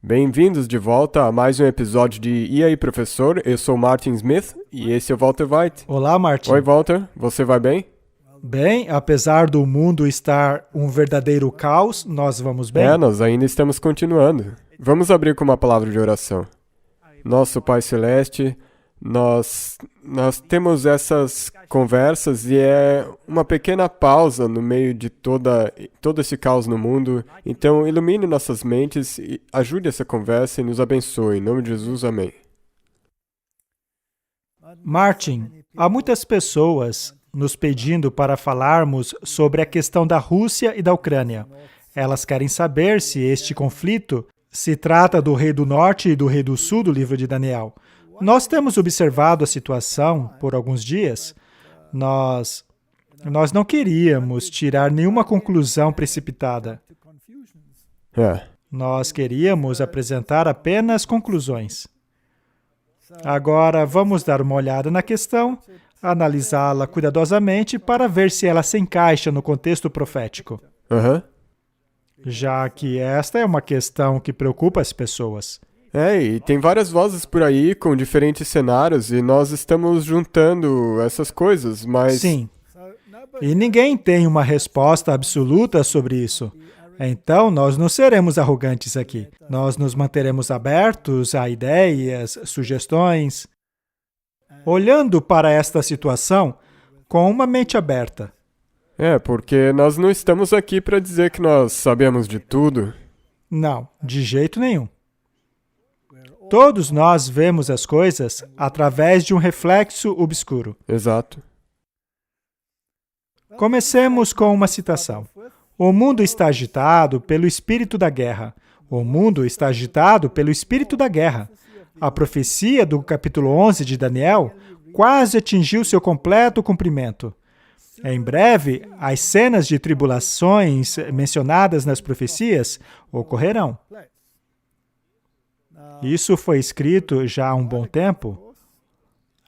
Bem-vindos de volta a mais um episódio de E aí, professor? Eu sou Martin Smith e esse é o Walter White. Olá, Martin. Oi, Walter. Você vai bem? Bem, apesar do mundo estar um verdadeiro caos, nós vamos bem. Nós ainda estamos continuando. Vamos abrir com uma palavra de oração. Nosso Pai Celeste, nós temos essas conversas e é uma pequena pausa no meio de todo esse caos no mundo. Então, ilumine nossas mentes e ajude essa conversa e nos abençoe. Em nome de Jesus, amém. Martin, há muitas pessoas nos pedindo para falarmos sobre a questão da Rússia e da Ucrânia. Elas querem saber se este conflito se trata do rei do norte e do rei do sul do livro de Daniel. Nós temos observado a situação por alguns dias. Nós não queríamos tirar nenhuma conclusão precipitada. Nós queríamos apresentar apenas conclusões. Agora, vamos dar uma olhada na questão, analisá-la cuidadosamente para ver se ela se encaixa no contexto profético. Já que esta é uma questão que preocupa as pessoas. E tem várias vozes por aí com diferentes cenários e nós estamos juntando essas coisas, mas... Sim. E ninguém tem uma resposta absoluta sobre isso. Então, nós não seremos arrogantes aqui. Nós nos manteremos abertos a ideias, sugestões, olhando para esta situação com uma mente aberta. Porque nós não estamos aqui para dizer que nós sabemos de tudo. Não, de jeito nenhum. Todos nós vemos as coisas através de um reflexo obscuro. Exato. Comecemos com uma citação. O mundo está agitado pelo espírito da guerra. O mundo está agitado pelo espírito da guerra. A profecia do capítulo 11 de Daniel quase atingiu seu completo cumprimento. Em breve, as cenas de tribulações mencionadas nas profecias ocorrerão. Isso foi escrito já há um bom tempo.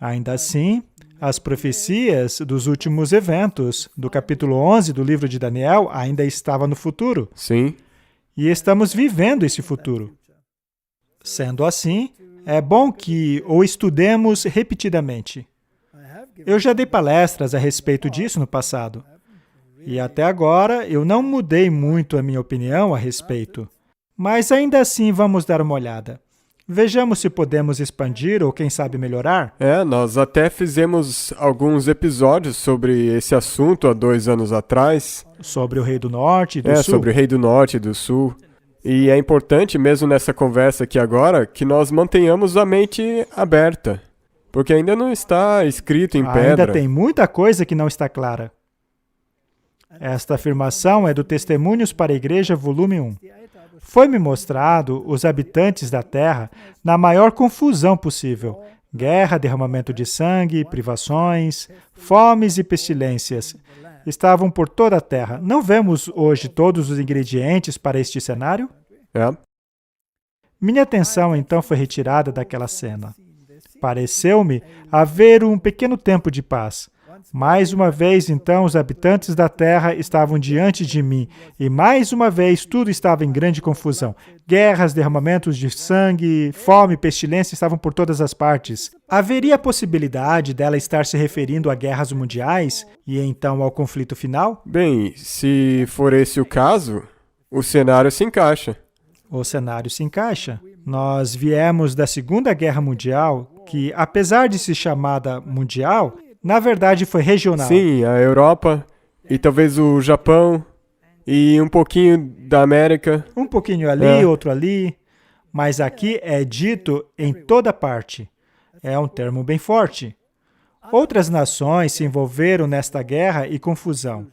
Ainda assim, as profecias dos últimos eventos do capítulo 11 do livro de Daniel ainda estavam no futuro. Sim. E estamos vivendo esse futuro. Sendo assim, é bom que o estudemos repetidamente. Eu já dei palestras a respeito disso no passado. E até agora, eu não mudei muito a minha opinião a respeito. Mas ainda assim, vamos dar uma olhada. Vejamos se podemos expandir ou, quem sabe, melhorar. Nós até fizemos alguns episódios sobre esse assunto há 2 anos atrás. Sobre o rei do norte e do sul. Sobre o rei do norte e do sul. E é importante, mesmo nessa conversa aqui agora, que nós mantenhamos a mente aberta. Porque ainda não está escrito em pedra. Ainda tem muita coisa que não está clara. Esta afirmação é do Testemunhos para a Igreja, volume 1. Foi-me mostrado os habitantes da terra na maior confusão possível. Guerra, derramamento de sangue, privações, fomes e pestilências. Estavam por toda a terra. Não vemos hoje todos os ingredientes para este cenário? Minha atenção, então, foi retirada daquela cena. Pareceu-me haver um pequeno tempo de paz. Mais uma vez, então, os habitantes da terra estavam diante de mim, e mais uma vez tudo estava em grande confusão. Guerras, derramamentos de sangue, fome, pestilência estavam por todas as partes. Haveria a possibilidade dela estar se referindo a guerras mundiais e então ao conflito final? Bem, se for esse o caso, o cenário se encaixa. O cenário se encaixa. Nós viemos da Segunda Guerra Mundial, que, apesar de ser chamada mundial, na verdade foi regional. Sim, a Europa e talvez o Japão e um pouquinho da América. Um pouquinho ali, outro ali. Mas aqui é dito em toda parte. É um termo bem forte. Outras nações se envolveram nesta guerra e confusão.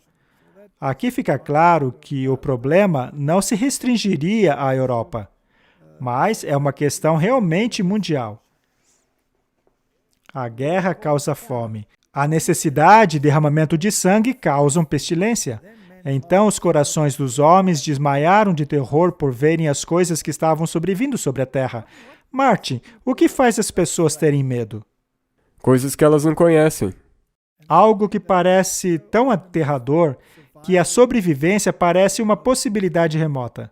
Aqui fica claro que o problema não se restringiria à Europa, mas é uma questão realmente mundial. A guerra causa fome. A necessidade e derramamento de sangue causam pestilência. Então os corações dos homens desmaiaram de terror por verem as coisas que estavam sobrevindo sobre a terra. Martin, o que faz as pessoas terem medo? Coisas que elas não conhecem. Algo que parece tão aterrador que a sobrevivência parece uma possibilidade remota.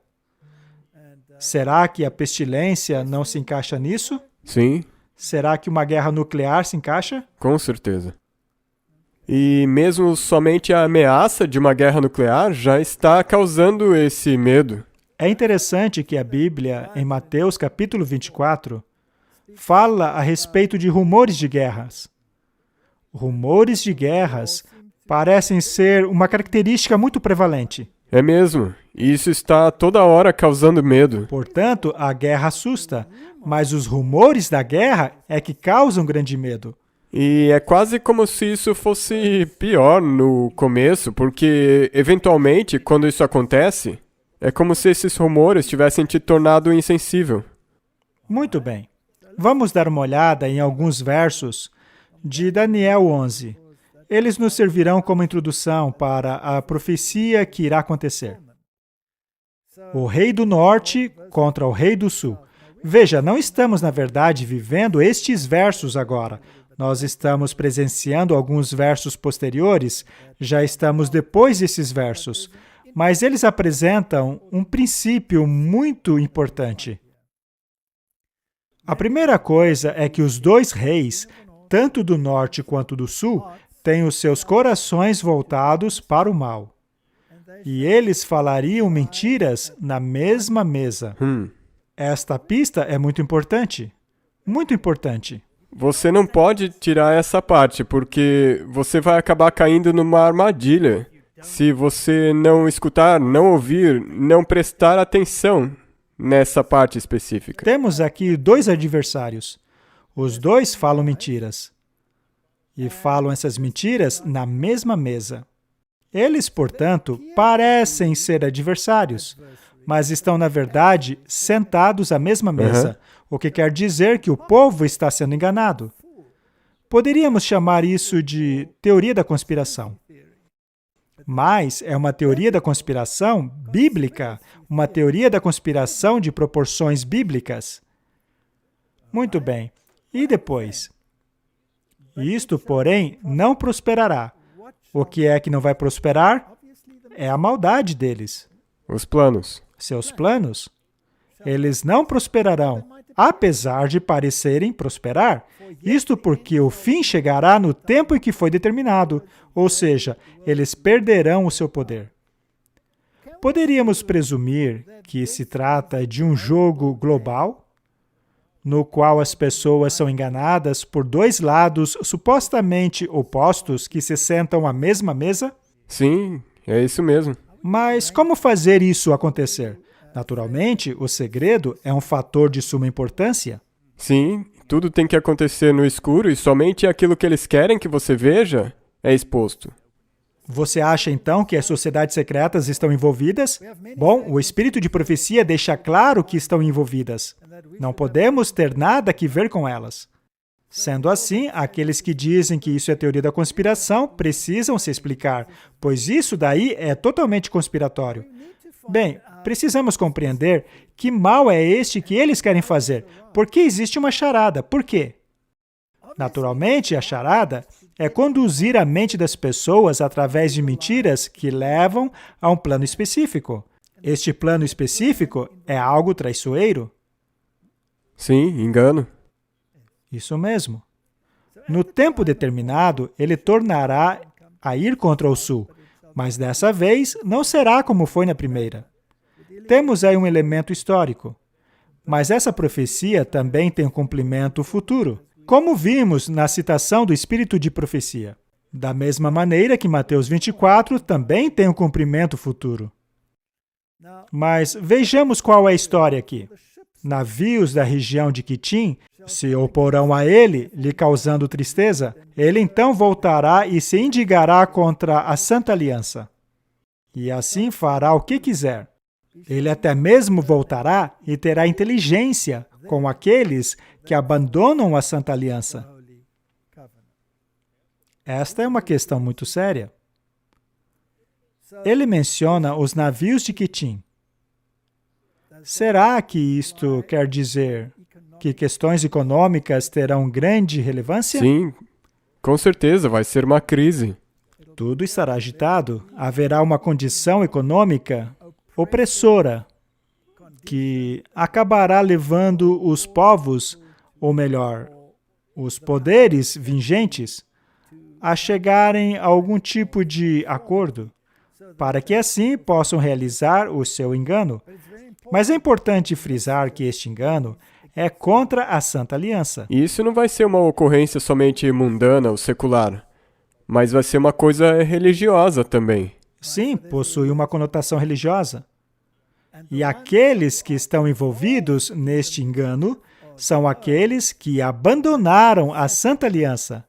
Será que a pestilência não se encaixa nisso? Sim, Será que uma guerra nuclear se encaixa? com certeza. E mesmo somente a ameaça de uma guerra nuclear já está causando esse medo. É interessante que a Bíblia, em Mateus capítulo 24, fala a respeito de rumores de guerras. Rumores de guerras parecem ser uma característica muito prevalente. É mesmo, e isso está toda hora causando medo. Portanto, a guerra assusta, mas os rumores da guerra é que causam grande medo. E é quase como se isso fosse pior no começo, porque eventualmente, quando isso acontece, é como se esses rumores tivessem te tornado insensível. Muito bem. Vamos dar uma olhada em alguns versos de Daniel 11. Eles nos servirão como introdução para a profecia que irá acontecer. O rei do norte contra o rei do sul. Veja, não estamos, na verdade, vivendo estes versos agora. Nós estamos presenciando alguns versos posteriores, já estamos depois desses versos. Mas eles apresentam um princípio muito importante. A primeira coisa é que os dois reis, tanto do norte quanto do sul, têm os seus corações voltados para o mal. E eles falariam mentiras na mesma mesa. Esta pista é muito importante. Muito importante. Você não pode tirar essa parte, porque você vai acabar caindo numa armadilha. Se você não escutar, não ouvir, não prestar atenção nessa parte específica. Temos aqui dois adversários. Os dois falam mentiras. E falam essas mentiras na mesma mesa. Eles, portanto, parecem ser adversários, mas estão, na verdade, sentados à mesma mesa, o que quer dizer que o povo está sendo enganado. Poderíamos chamar isso de teoria da conspiração. Mas é uma teoria da conspiração bíblica, uma teoria da conspiração de proporções bíblicas. Muito bem. E depois? Isto, porém, não prosperará. O que é que não vai prosperar? É a maldade deles. Os planos. Seus planos? Eles não prosperarão, apesar de parecerem prosperar. Isto porque o fim chegará no tempo em que foi determinado, ou seja, eles perderão o seu poder. Poderíamos presumir que se trata de um jogo global, no qual as pessoas são enganadas por dois lados supostamente opostos que se sentam à mesma mesa? Sim, é isso mesmo. Mas como fazer isso acontecer? Naturalmente, o segredo é um fator de suma importância. Sim, tudo tem que acontecer no escuro e somente aquilo que eles querem que você veja é exposto. Você acha, então, que as sociedades secretas estão envolvidas? Bom, o espírito de profecia deixa claro que estão envolvidas. Não podemos ter nada que ver com elas. Sendo assim, aqueles que dizem que isso é teoria da conspiração precisam se explicar, pois isso daí é totalmente conspiratório. Bem, precisamos compreender que mal é este que eles querem fazer. Por que existe uma charada? Por quê? Naturalmente, a charada é conduzir a mente das pessoas através de mentiras que levam a um plano específico. Este plano específico é algo traiçoeiro? Sim, engano. Isso mesmo. No tempo determinado, ele tornará a ir contra o sul, mas dessa vez não será como foi na primeira. Temos aí um elemento histórico, mas essa profecia também tem um cumprimento futuro, como vimos na citação do espírito de profecia. Da mesma maneira que Mateus 24 também tem um cumprimento futuro. Mas vejamos qual é a história aqui. Navios da região de Quitim se oporão a ele, lhe causando tristeza. Ele então voltará e se indigará contra a Santa Aliança. E assim fará o que quiser. Ele até mesmo voltará e terá inteligência com aqueles que abandonam a Santa Aliança. Esta é uma questão muito séria. Ele menciona os navios de Quitim. Será que isto quer dizer que questões econômicas terão grande relevância? Sim, com certeza, vai ser uma crise. Tudo estará agitado. Haverá uma condição econômica opressora. que acabará levando os povos, ou melhor, os poderes vigentes, a chegarem a algum tipo de acordo, para que assim possam realizar o seu engano. Mas é importante frisar que este engano é contra a Santa Aliança. E isso não vai ser uma ocorrência somente mundana ou secular, mas vai ser uma coisa religiosa também. Sim, possui uma conotação religiosa. E aqueles que estão envolvidos neste engano são aqueles que abandonaram a Santa Aliança.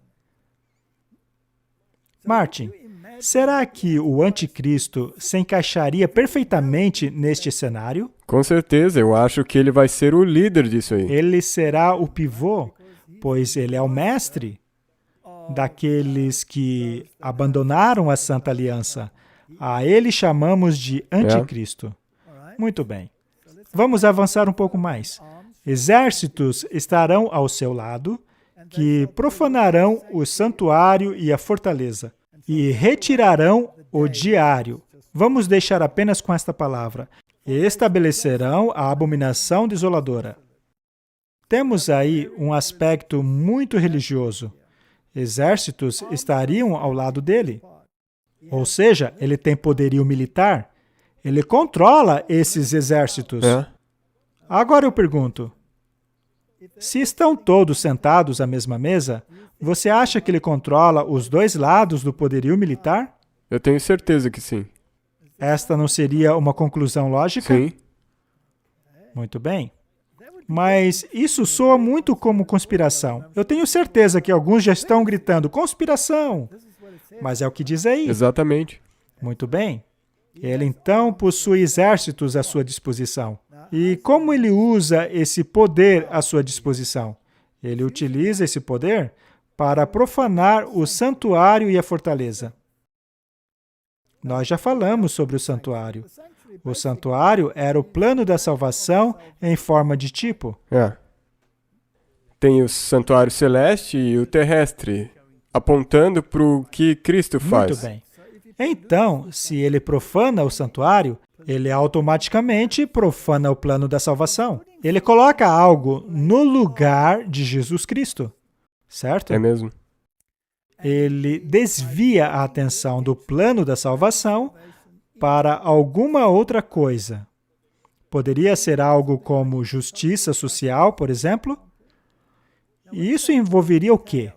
Martin, será que o anticristo se encaixaria perfeitamente neste cenário? Com certeza, eu acho que ele vai ser o líder disso aí. Ele será o pivô, pois ele é o mestre daqueles que abandonaram a Santa Aliança. A ele chamamos de anticristo. Muito bem. Vamos avançar um pouco mais. Exércitos estarão ao seu lado, que profanarão o santuário e a fortaleza, e retirarão o diário. Vamos deixar apenas com esta palavra. E estabelecerão a abominação desoladora. Temos aí um aspecto muito religioso. Exércitos estariam ao lado dele. Ou seja, ele tem poderio militar. Ele controla esses exércitos. Agora eu pergunto, se estão todos sentados à mesma mesa, você acha que ele controla os dois lados do poderio militar? Eu tenho certeza que sim. Esta não seria uma conclusão lógica? Sim. Muito bem. Mas isso soa muito como conspiração. Eu tenho certeza que alguns já estão gritando, conspiração! Mas é o que diz aí. Exatamente. Muito bem. Ele então possui exércitos à sua disposição. E como ele usa esse poder à sua disposição? Ele utiliza esse poder para profanar o santuário e a fortaleza. Nós já falamos sobre o santuário. O santuário era o plano da salvação em forma de tipo. Tem o santuário celeste e o terrestre, apontando para o que Cristo faz. Muito bem. Então, se ele profana o santuário, ele automaticamente profana o plano da salvação. Ele coloca algo no lugar de Jesus Cristo, certo? É mesmo. Ele desvia a atenção do plano da salvação para alguma outra coisa. Poderia ser algo como justiça social, por exemplo? E isso envolveria o quê?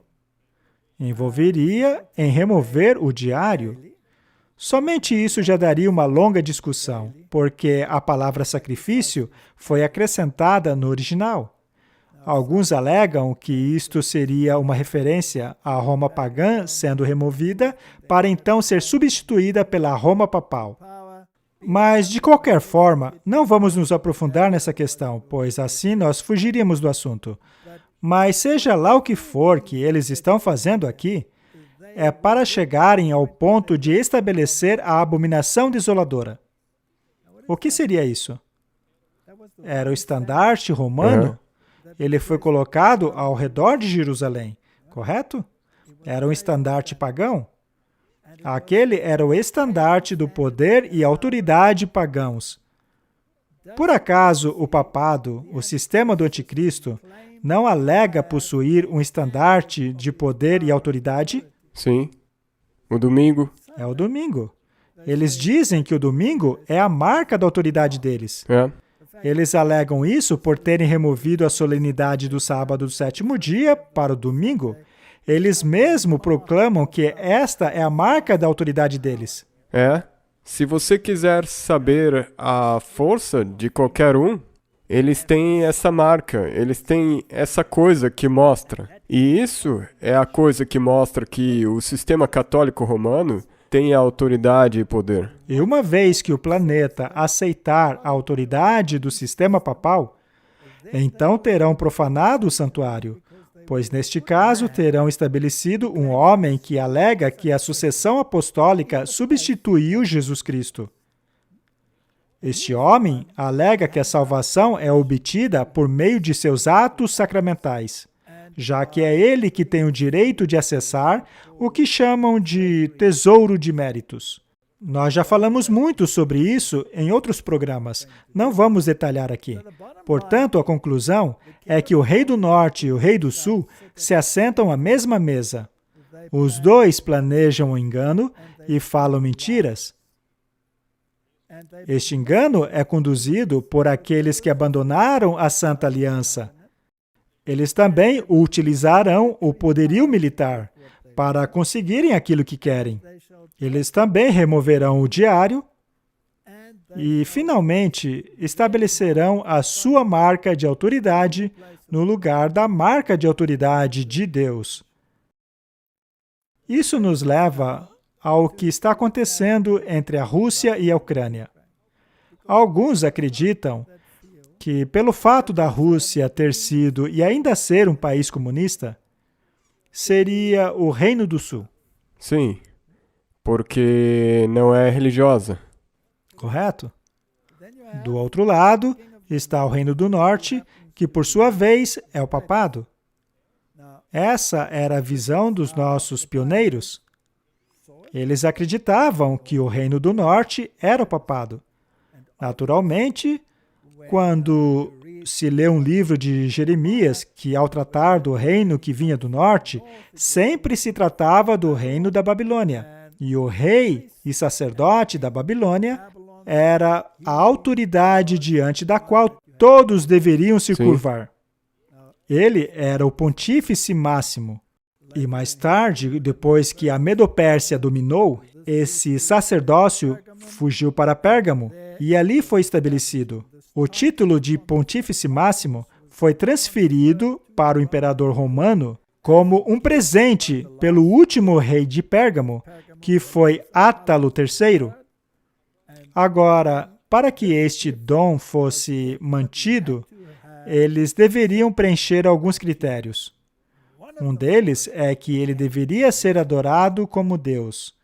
Envolveria em remover o diário. Somente isso já daria uma longa discussão, porque a palavra sacrifício foi acrescentada no original. Alguns alegam que isto seria uma referência à Roma pagã sendo removida para então ser substituída pela Roma papal. Mas, de qualquer forma, não vamos nos aprofundar nessa questão, pois assim nós fugiríamos do assunto. Mas seja lá o que for que eles estão fazendo aqui, é para chegarem ao ponto de estabelecer a abominação desoladora. O que seria isso? Era o estandarte romano? Ele foi colocado ao redor de Jerusalém, correto? Era um estandarte pagão? Aquele era o estandarte do poder e autoridade pagãos. Por acaso o papado, o sistema do anticristo, não alega possuir um estandarte de poder e autoridade? Sim. O domingo. É o domingo. Eles dizem que o domingo é a marca da autoridade deles. Eles alegam isso por terem removido a solenidade do sábado do sétimo dia para o domingo. Eles mesmo proclamam que esta é a marca da autoridade deles. Se você quiser saber a força de qualquer um, eles têm essa marca, eles têm essa coisa que mostra. E isso é a coisa que mostra que o sistema católico romano tem autoridade e poder. E uma vez que o planeta aceitar a autoridade do sistema papal, então terão profanado o santuário, pois neste caso terão estabelecido um homem que alega que a sucessão apostólica substituiu Jesus Cristo. Este homem alega que a salvação é obtida por meio de seus atos sacramentais, já que é ele que tem o direito de acessar o que chamam de tesouro de méritos. Nós já falamos muito sobre isso em outros programas. Não vamos detalhar aqui. Portanto, a conclusão é que o rei do norte e o rei do sul se assentam à mesma mesa. Os dois planejam um engano e falam mentiras. Este engano é conduzido por aqueles que abandonaram a Santa Aliança. Eles também utilizarão o poderio militar para conseguirem aquilo que querem. Eles também removerão o diário e, finalmente, estabelecerão a sua marca de autoridade no lugar da marca de autoridade de Deus. Isso nos leva ao que está acontecendo entre a Rússia e a Ucrânia. Alguns acreditam que, pelo fato da Rússia ter sido e ainda ser um país comunista, seria o Reino do Sul. Sim, porque não é religiosa. Correto? Do outro lado está o Reino do Norte, que por sua vez é o papado. Essa era a visão dos nossos pioneiros. Eles acreditavam que o Reino do Norte era o papado. Naturalmente, quando se lê um livro de Jeremias, que ao tratar do reino que vinha do norte, sempre se tratava do reino da Babilônia. E o rei e sacerdote da Babilônia era a autoridade diante da qual todos deveriam se curvar. Ele era o pontífice máximo. E mais tarde, depois que a Medo-Pérsia dominou, esse sacerdócio fugiu para Pérgamo e ali foi estabelecido. O título de pontífice máximo foi transferido para o imperador romano como um presente pelo último rei de Pérgamo, que foi Átalo III. Agora, para que este dom fosse mantido, eles deveriam preencher alguns critérios. Um deles é que ele deveria ser adorado como Deus.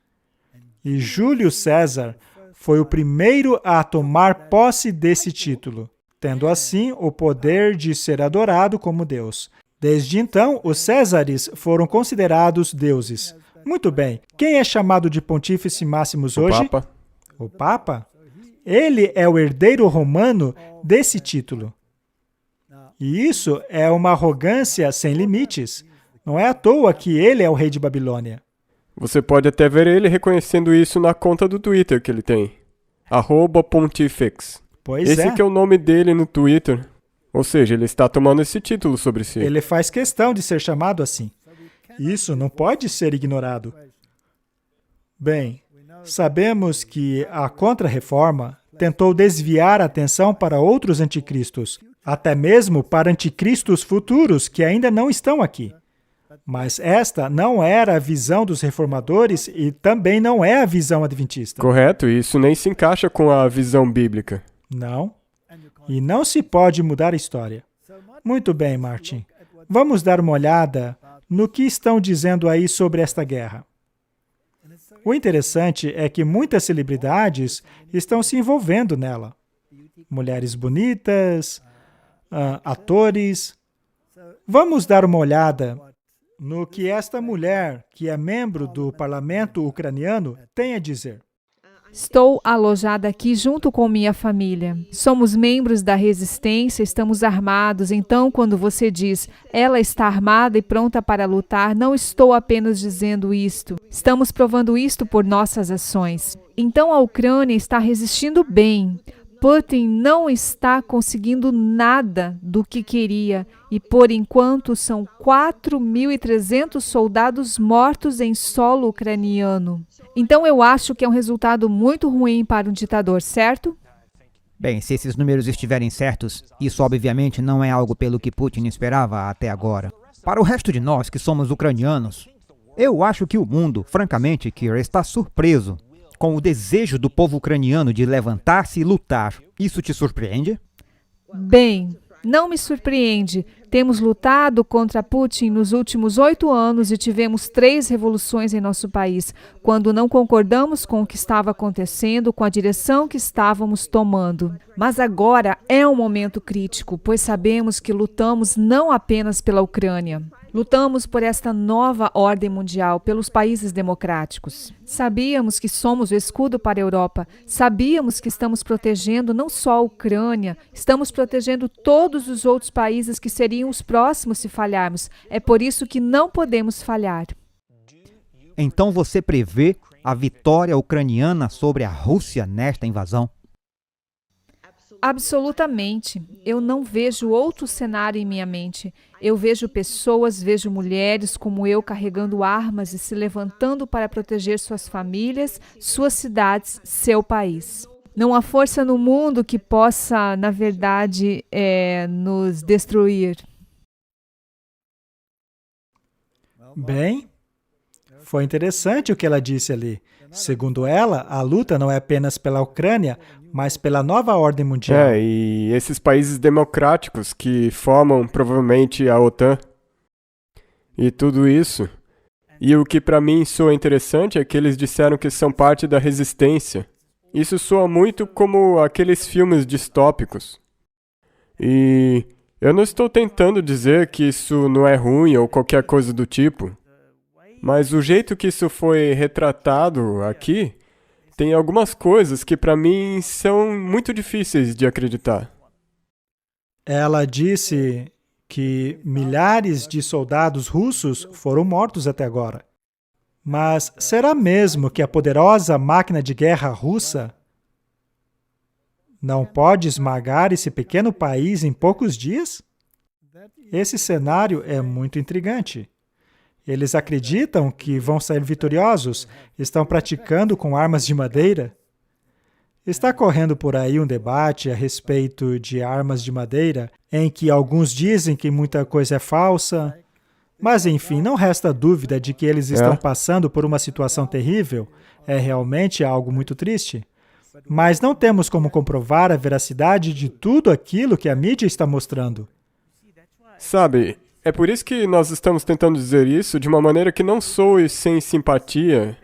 E Júlio César foi o primeiro a tomar posse desse título, tendo assim o poder de ser adorado como Deus. Desde então, os Césares foram considerados deuses. Muito bem, quem é chamado de Pontífice Máximos hoje? O Papa. O Papa? Ele é o herdeiro romano desse título. E isso é uma arrogância sem limites. Não é à toa que ele é o rei de Babilônia. Você pode até ver ele reconhecendo isso na conta do Twitter que ele tem. @Pontifex. Esse que é o nome dele no Twitter. Ou seja, ele está tomando esse título sobre si. Ele faz questão de ser chamado assim. Isso não pode ser ignorado. Bem, sabemos que a Contra-Reforma tentou desviar a atenção para outros anticristos, até mesmo para anticristos futuros que ainda não estão aqui. Mas esta não era a visão dos reformadores e também não é a visão adventista. Correto, e isso nem se encaixa com a visão bíblica. Não. E não se pode mudar a história. Muito bem, Martin. Vamos dar uma olhada no que estão dizendo aí sobre esta guerra. O interessante é que muitas celebridades estão se envolvendo nela. Mulheres bonitas, atores. Vamos dar uma olhada no que esta mulher, que é membro do parlamento ucraniano, tem a dizer. Estou alojada aqui junto com minha família. Somos membros da resistência, estamos armados. Então, quando você diz, ela está armada e pronta para lutar, não estou apenas dizendo isto. Estamos provando isto por nossas ações. Então, a Ucrânia está resistindo bem. Putin não está conseguindo nada do que queria e, por enquanto, são 4.300 soldados mortos em solo ucraniano. Então, eu acho que é um resultado muito ruim para um ditador, certo? Bem, se esses números estiverem certos, isso obviamente não é algo pelo que Putin esperava até agora. Para o resto de nós que somos ucranianos, eu acho que o mundo, francamente, Kira, está surpreso com o desejo do povo ucraniano de levantar-se e lutar. Isso te surpreende? Bem, não me surpreende. Temos lutado contra Putin nos últimos 8 anos e tivemos 3 revoluções em nosso país, quando não concordamos com o que estava acontecendo, com a direção que estávamos tomando. Mas agora é um momento crítico, pois sabemos que lutamos não apenas pela Ucrânia. Lutamos por esta nova ordem mundial, pelos países democráticos. Sabíamos que somos o escudo para a Europa. Sabíamos que estamos protegendo não só a Ucrânia, estamos protegendo todos os outros países que seriam os próximos se falharmos. É por isso que não podemos falhar. Então você prevê a vitória ucraniana sobre a Rússia nesta invasão? Absolutamente. Eu não vejo outro cenário em minha mente. Eu vejo pessoas, vejo mulheres como eu carregando armas e se levantando para proteger suas famílias, suas cidades, seu país. Não há força no mundo que possa, na verdade, nos destruir. Bem, foi interessante o que ela disse ali. Segundo ela, a luta não é apenas pela Ucrânia, mas pela nova ordem mundial. E esses países democráticos que formam provavelmente a OTAN e tudo isso. E o que para mim soa interessante é que eles disseram que são parte da resistência. Isso soa muito como aqueles filmes distópicos. E eu não estou tentando dizer que isso não é ruim ou qualquer coisa do tipo. Mas o jeito que isso foi retratado aqui, tem algumas coisas que para mim são muito difíceis de acreditar. Ela disse que milhares de soldados russos foram mortos até agora. Mas será mesmo que a poderosa máquina de guerra russa não pode esmagar esse pequeno país em poucos dias? Esse cenário é muito intrigante. Eles acreditam que vão sair vitoriosos, estão praticando com armas de madeira. Está correndo por aí um debate a respeito de armas de madeira, em que alguns dizem que muita coisa é falsa. Mas, enfim, não resta dúvida de que eles estão passando por uma situação terrível. É realmente algo muito triste. Mas não temos como comprovar a veracidade de tudo aquilo que a mídia está mostrando. Sabe, é por isso que nós estamos tentando dizer isso de uma maneira que não soe sem simpatia.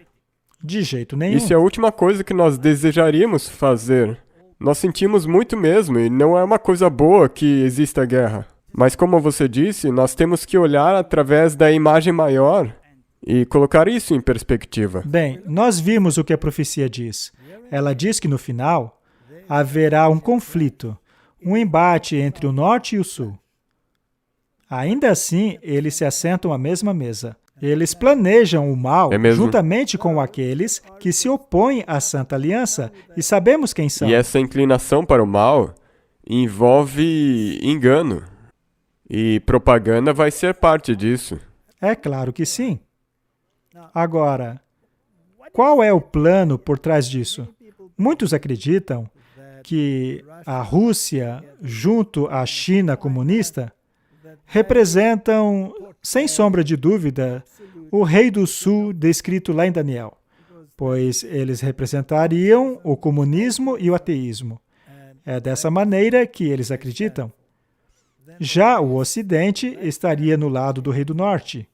De jeito nenhum. Isso é a última coisa que nós desejaríamos fazer. Nós sentimos muito mesmo, e não é uma coisa boa que exista guerra. Mas como você disse, nós temos que olhar através da imagem maior e colocar isso em perspectiva. Bem, nós vimos o que a profecia diz. Ela diz que no final haverá um conflito, um embate entre o norte e o sul. Ainda assim, eles se assentam à mesma mesa. Eles planejam o mal juntamente com aqueles que se opõem à Santa Aliança, e sabemos quem são. E essa inclinação para o mal envolve engano. E propaganda vai ser parte disso. É claro que sim. Agora, qual é o plano por trás disso? Muitos acreditam que a Rússia, junto à China comunista, representam, sem sombra de dúvida, o Rei do Sul descrito lá em Daniel, pois eles representariam o comunismo e o ateísmo. É dessa maneira que eles acreditam. Já o Ocidente estaria no lado do Rei do Norte.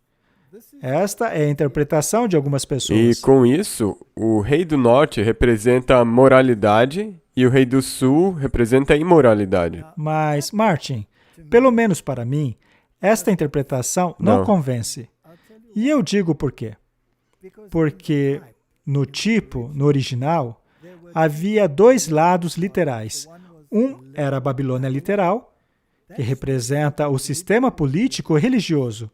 Esta é a interpretação de algumas pessoas. E com isso, o Rei do Norte representa a moralidade e o Rei do Sul representa a imoralidade. Mas, Martin, pelo menos para mim, esta interpretação não convence. E eu digo por quê. Porque no original, havia dois lados literais. Um era a Babilônia literal, que representa o sistema político religioso.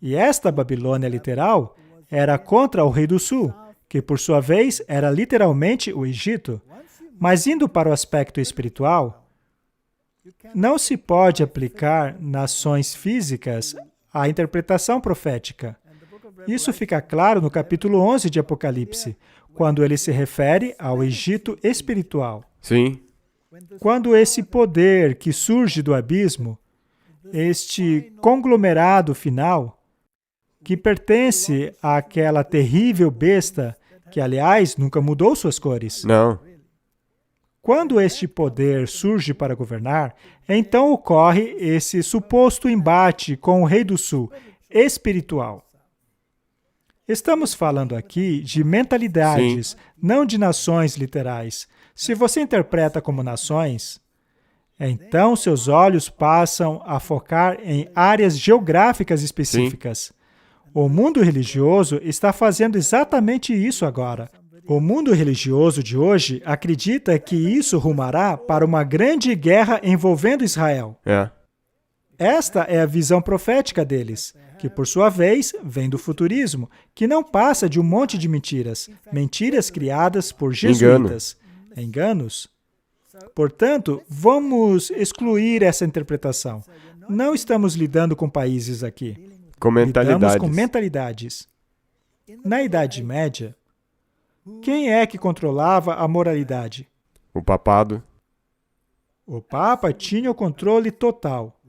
E esta Babilônia literal era contra o Rei do Sul, que por sua vez era literalmente o Egito. Mas indo para o aspecto espiritual, não se pode aplicar nações físicas a interpretação profética. Isso fica claro no capítulo 11 de Apocalipse, quando ele se refere ao Egito espiritual. Sim. Quando esse poder que surge do abismo, este conglomerado final, que pertence àquela terrível besta, que, aliás, nunca mudou suas cores. Não. Quando este poder surge para governar, então ocorre esse suposto embate com o Rei do Sul, espiritual. Estamos falando aqui de mentalidades, não de nações literais. Se você interpreta como nações, Então, seus olhos passam a focar em áreas geográficas específicas. O mundo religioso está fazendo exatamente isso agora. O mundo religioso de hoje acredita que isso rumará para uma grande guerra envolvendo Israel. Esta é a visão profética deles, que por sua vez vem do futurismo, que não passa de um monte de mentiras, mentiras criadas por jesuítas. Enganos. Portanto, vamos excluir essa interpretação. Não estamos lidando com países aqui. Lidamos com mentalidades. Na Idade Média, quem é que controlava a moralidade? O papado. O Papa tinha o controle total.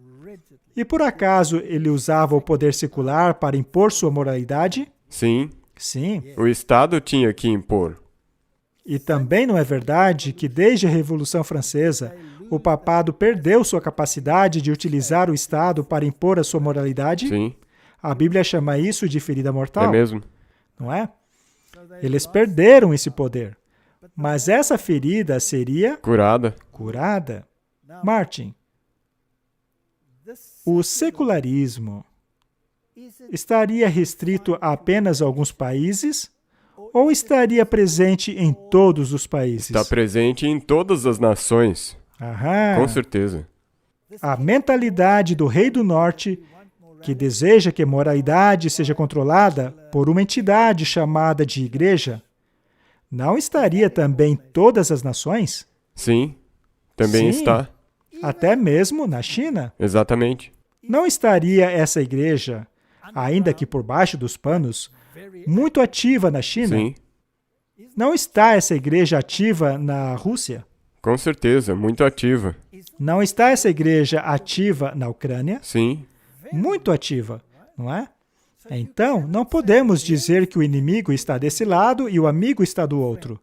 E por acaso ele usava o poder secular para impor sua moralidade? Sim. Sim. O Estado tinha que impor. E também não é verdade que desde a Revolução Francesa, o papado perdeu sua capacidade de utilizar o Estado para impor a sua moralidade? Sim. A Bíblia chama isso de ferida mortal. É mesmo? Não é? Eles perderam esse poder. Mas essa ferida seria curada. Martin, o secularismo estaria restrito a apenas alguns países ou estaria presente em todos os países? Está presente em todas as nações. Com certeza. A mentalidade do Rei do Norte, que deseja que a moralidade seja controlada por uma entidade chamada de igreja, não estaria também em todas as nações? Sim, também está. Até mesmo na China. Exatamente. Não estaria essa igreja, ainda que por baixo dos panos, muito ativa na China? Sim. Não está essa igreja ativa na Rússia? Com certeza, muito ativa. Não está essa igreja ativa na Ucrânia? Sim. Muito ativa, não é? Então, não podemos dizer que o inimigo está desse lado e o amigo está do outro.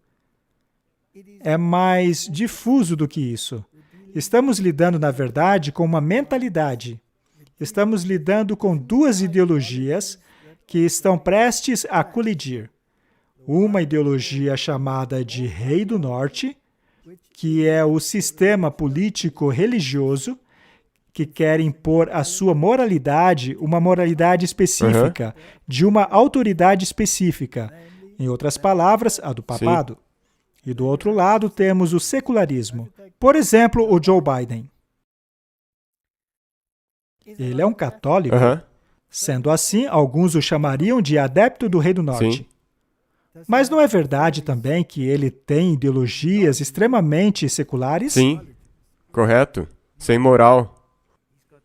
É mais difuso do que isso. Estamos lidando, na verdade, com uma mentalidade. Estamos lidando com duas ideologias que estão prestes a colidir. Uma ideologia chamada de Rei do Norte, que é o sistema político-religioso que quer impor a sua moralidade, uma moralidade específica, de uma autoridade específica. Em outras palavras, a do papado. Sim. E do outro lado temos o secularismo. Por exemplo, o Joe Biden. Ele é um católico. Sendo assim, alguns o chamariam de adepto do Rei do Norte. Sim. Mas não é verdade também que ele tem ideologias extremamente seculares? Sim, correto. Sem moral.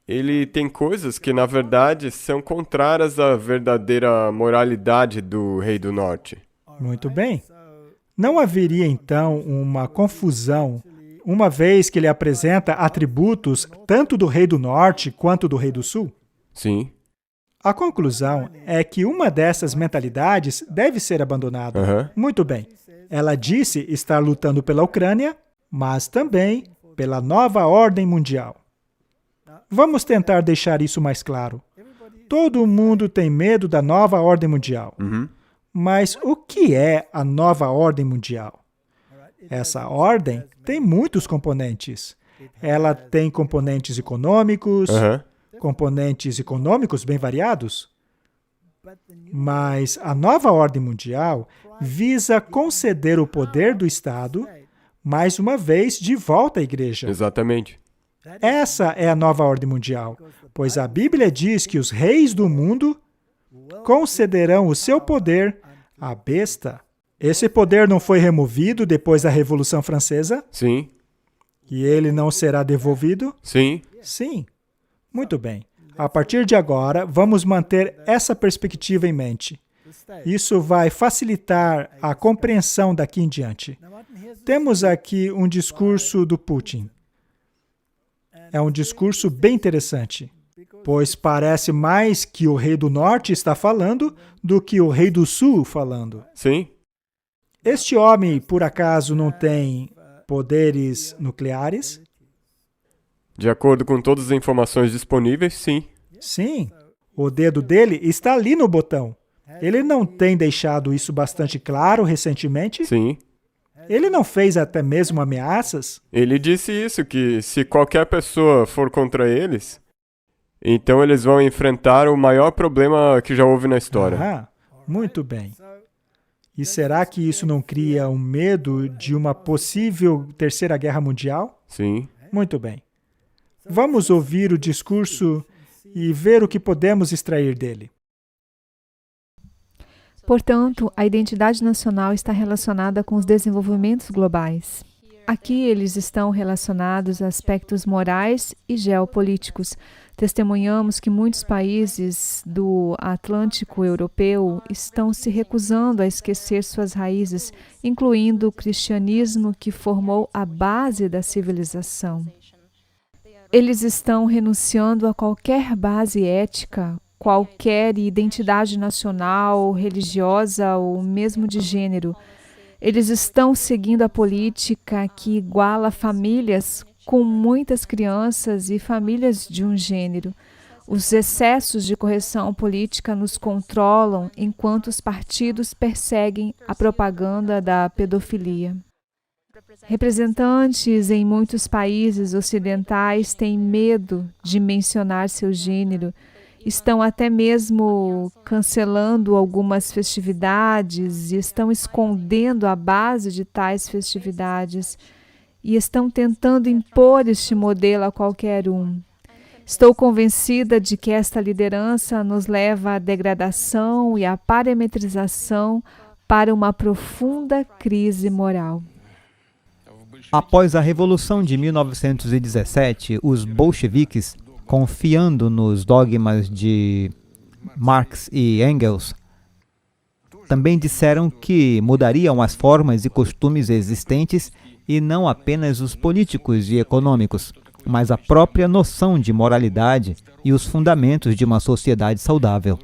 Ele tem coisas que, na verdade, são contrárias à verdadeira moralidade do Rei do Norte. Muito bem. Não haveria, então, uma confusão, uma vez que ele apresenta atributos tanto do Rei do Norte quanto do Rei do Sul? Sim. A conclusão é que uma dessas mentalidades deve ser abandonada. Muito bem. Ela disse estar lutando pela Ucrânia, mas também pela nova ordem mundial. Vamos tentar deixar isso mais claro. Todo mundo tem medo da nova ordem mundial. Mas o que é a nova ordem mundial? Essa ordem tem muitos componentes. Ela tem componentes econômicos, componentes econômicos bem variados. Mas a nova ordem mundial visa conceder o poder do Estado, mais uma vez, de volta à igreja. Exatamente. Essa é a nova ordem mundial, pois a Bíblia diz que os reis do mundo concederão o seu poder à besta. Esse poder não foi removido depois da Revolução Francesa? Sim. E ele não será devolvido? Sim. Sim. Muito bem. A partir de agora, vamos manter essa perspectiva em mente. Isso vai facilitar a compreensão daqui em diante. Temos aqui um discurso do Putin. É um discurso bem interessante, pois parece mais que o Rei do Norte está falando do que o Rei do Sul falando. Sim. Este homem, por acaso, não tem poderes nucleares? De acordo com todas as informações disponíveis, sim. Sim. O dedo dele está ali no botão. Ele não tem deixado isso bastante claro recentemente? Sim. Ele não fez até mesmo ameaças? Ele disse isso, que se qualquer pessoa for contra eles, então eles vão enfrentar o maior problema que já houve na história. Aham, muito bem. E será que isso não cria um medo de uma possível terceira guerra mundial? Sim. Muito bem. Vamos ouvir o discurso e ver o que podemos extrair dele. Portanto, a identidade nacional está relacionada com os desenvolvimentos globais. Aqui eles estão relacionados a aspectos morais e geopolíticos. Testemunhamos que muitos países do Atlântico Europeu estão se recusando a esquecer suas raízes, incluindo o cristianismo que formou a base da civilização. Eles estão renunciando a qualquer base ética, qualquer identidade nacional, religiosa ou mesmo de gênero. Eles estão seguindo a política que iguala famílias com muitas crianças e famílias de um gênero. Os excessos de correção política nos controlam enquanto os partidos perseguem a propaganda da pedofilia. Representantes em muitos países ocidentais têm medo de mencionar seu gênero, estão até mesmo cancelando algumas festividades e estão escondendo a base de tais festividades e estão tentando impor este modelo a qualquer um. Estou convencida de que esta liderança nos leva à degradação e à parametrização para uma profunda crise moral. Após a Revolução de 1917, os bolcheviques, confiando nos dogmas de Marx e Engels, também disseram que mudariam as formas e costumes existentes e não apenas os políticos e econômicos, mas a própria noção de moralidade e os fundamentos de uma sociedade saudável.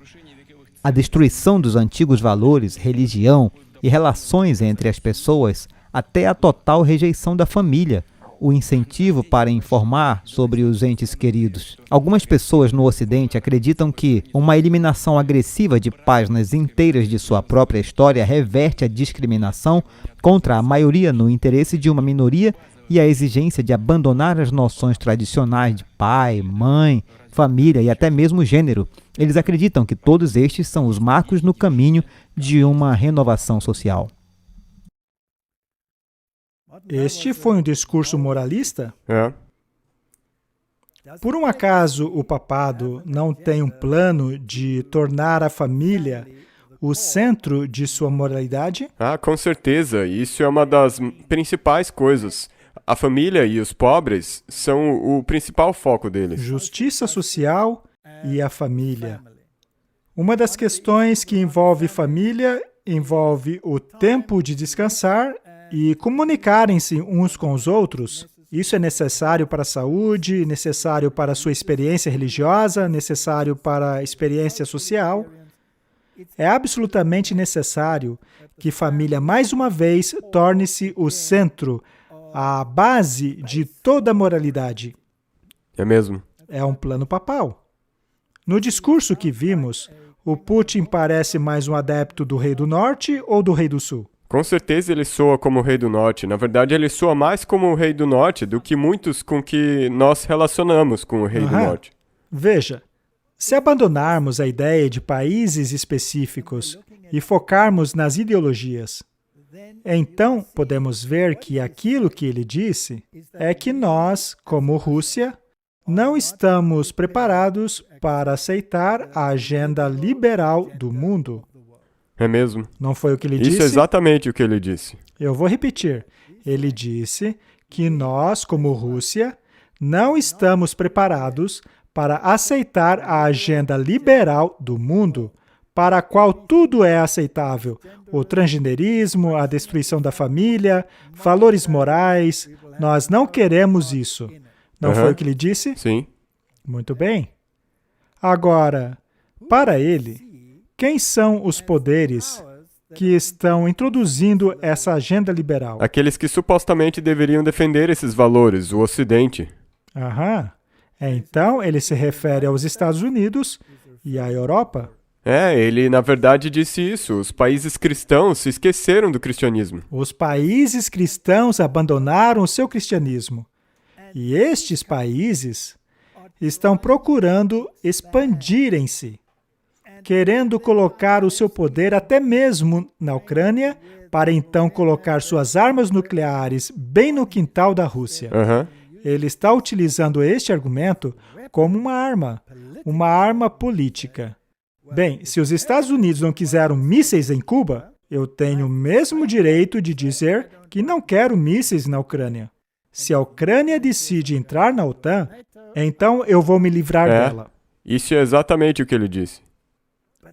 A destruição dos antigos valores, religião e relações entre as pessoas, até a total rejeição da família, o incentivo para informar sobre os entes queridos. Algumas pessoas no Ocidente acreditam que uma eliminação agressiva de páginas inteiras de sua própria história reverte a discriminação contra a maioria no interesse de uma minoria e a exigência de abandonar as noções tradicionais de pai, mãe, família e até mesmo gênero. Eles acreditam que todos estes são os marcos no caminho de uma renovação social. Este foi um discurso moralista? É. Por um acaso o papado não tem um plano de tornar a família o centro de sua moralidade? Ah, com certeza. Isso é uma das principais coisas. A família e os pobres são o principal foco deles. Justiça social e a família. Uma das questões que envolve família envolve o tempo de descansar e comunicarem-se uns com os outros. Isso é necessário para a saúde, necessário para a sua experiência religiosa, necessário para a experiência social. É absolutamente necessário que família, mais uma vez, torne-se o centro, a base de toda a moralidade. É mesmo? É um plano papal. No discurso que vimos, o Putin parece mais um adepto do Rei do Norte ou do Rei do Sul? Com certeza ele soa como o Rei do Norte. Na verdade, ele soa mais como o Rei do Norte do que muitos com que nós relacionamos com o Rei do Norte. Veja, se abandonarmos a ideia de países específicos e focarmos nas ideologias, então podemos ver que aquilo que ele disse é que nós, como Rússia, não estamos preparados para aceitar a agenda liberal do mundo. É mesmo? Não foi o que ele disse? Isso é exatamente o que ele disse. Eu vou repetir. Ele disse que nós, como Rússia, não estamos preparados para aceitar a agenda liberal do mundo, para a qual tudo é aceitável. O transgenerismo, a destruição da família, valores morais. Nós não queremos isso. Não foi o que ele disse? Sim. Muito bem. Agora, para ele, quem são os poderes que estão introduzindo essa agenda liberal? Aqueles que supostamente deveriam defender esses valores, o Ocidente. Então, ele se refere aos Estados Unidos e à Europa. Ele na verdade disse isso. Os países cristãos se esqueceram do cristianismo. Os países cristãos abandonaram o seu cristianismo. E estes países estão procurando expandirem-se, querendo colocar o seu poder até mesmo na Ucrânia, para então colocar suas armas nucleares bem no quintal da Rússia. Ele está utilizando este argumento como uma arma política. Bem, se os Estados Unidos não quiseram mísseis em Cuba, eu tenho o mesmo direito de dizer que não quero mísseis na Ucrânia. Se a Ucrânia decide entrar na OTAN, então eu vou me livrar dela. Isso é exatamente o que ele disse.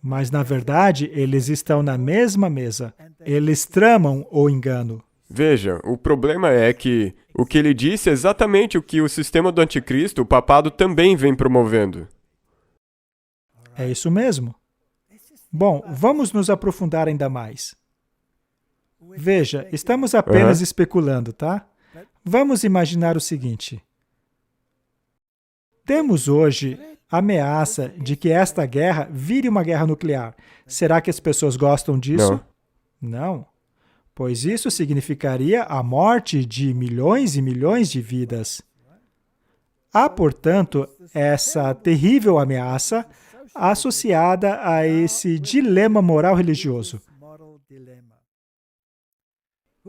Mas, na verdade, eles estão na mesma mesa. Eles tramam o engano. Veja, o problema é que o que ele disse é exatamente o que o sistema do anticristo, o papado, também vem promovendo. É isso mesmo. Bom, vamos nos aprofundar ainda mais. Veja, estamos apenas especulando, tá? Vamos imaginar o seguinte. Temos hoje a ameaça de que esta guerra vire uma guerra nuclear. Será que as pessoas gostam disso? Não. Pois isso significaria a morte de milhões e milhões de vidas. Há, portanto, essa terrível ameaça associada a esse dilema moral religioso.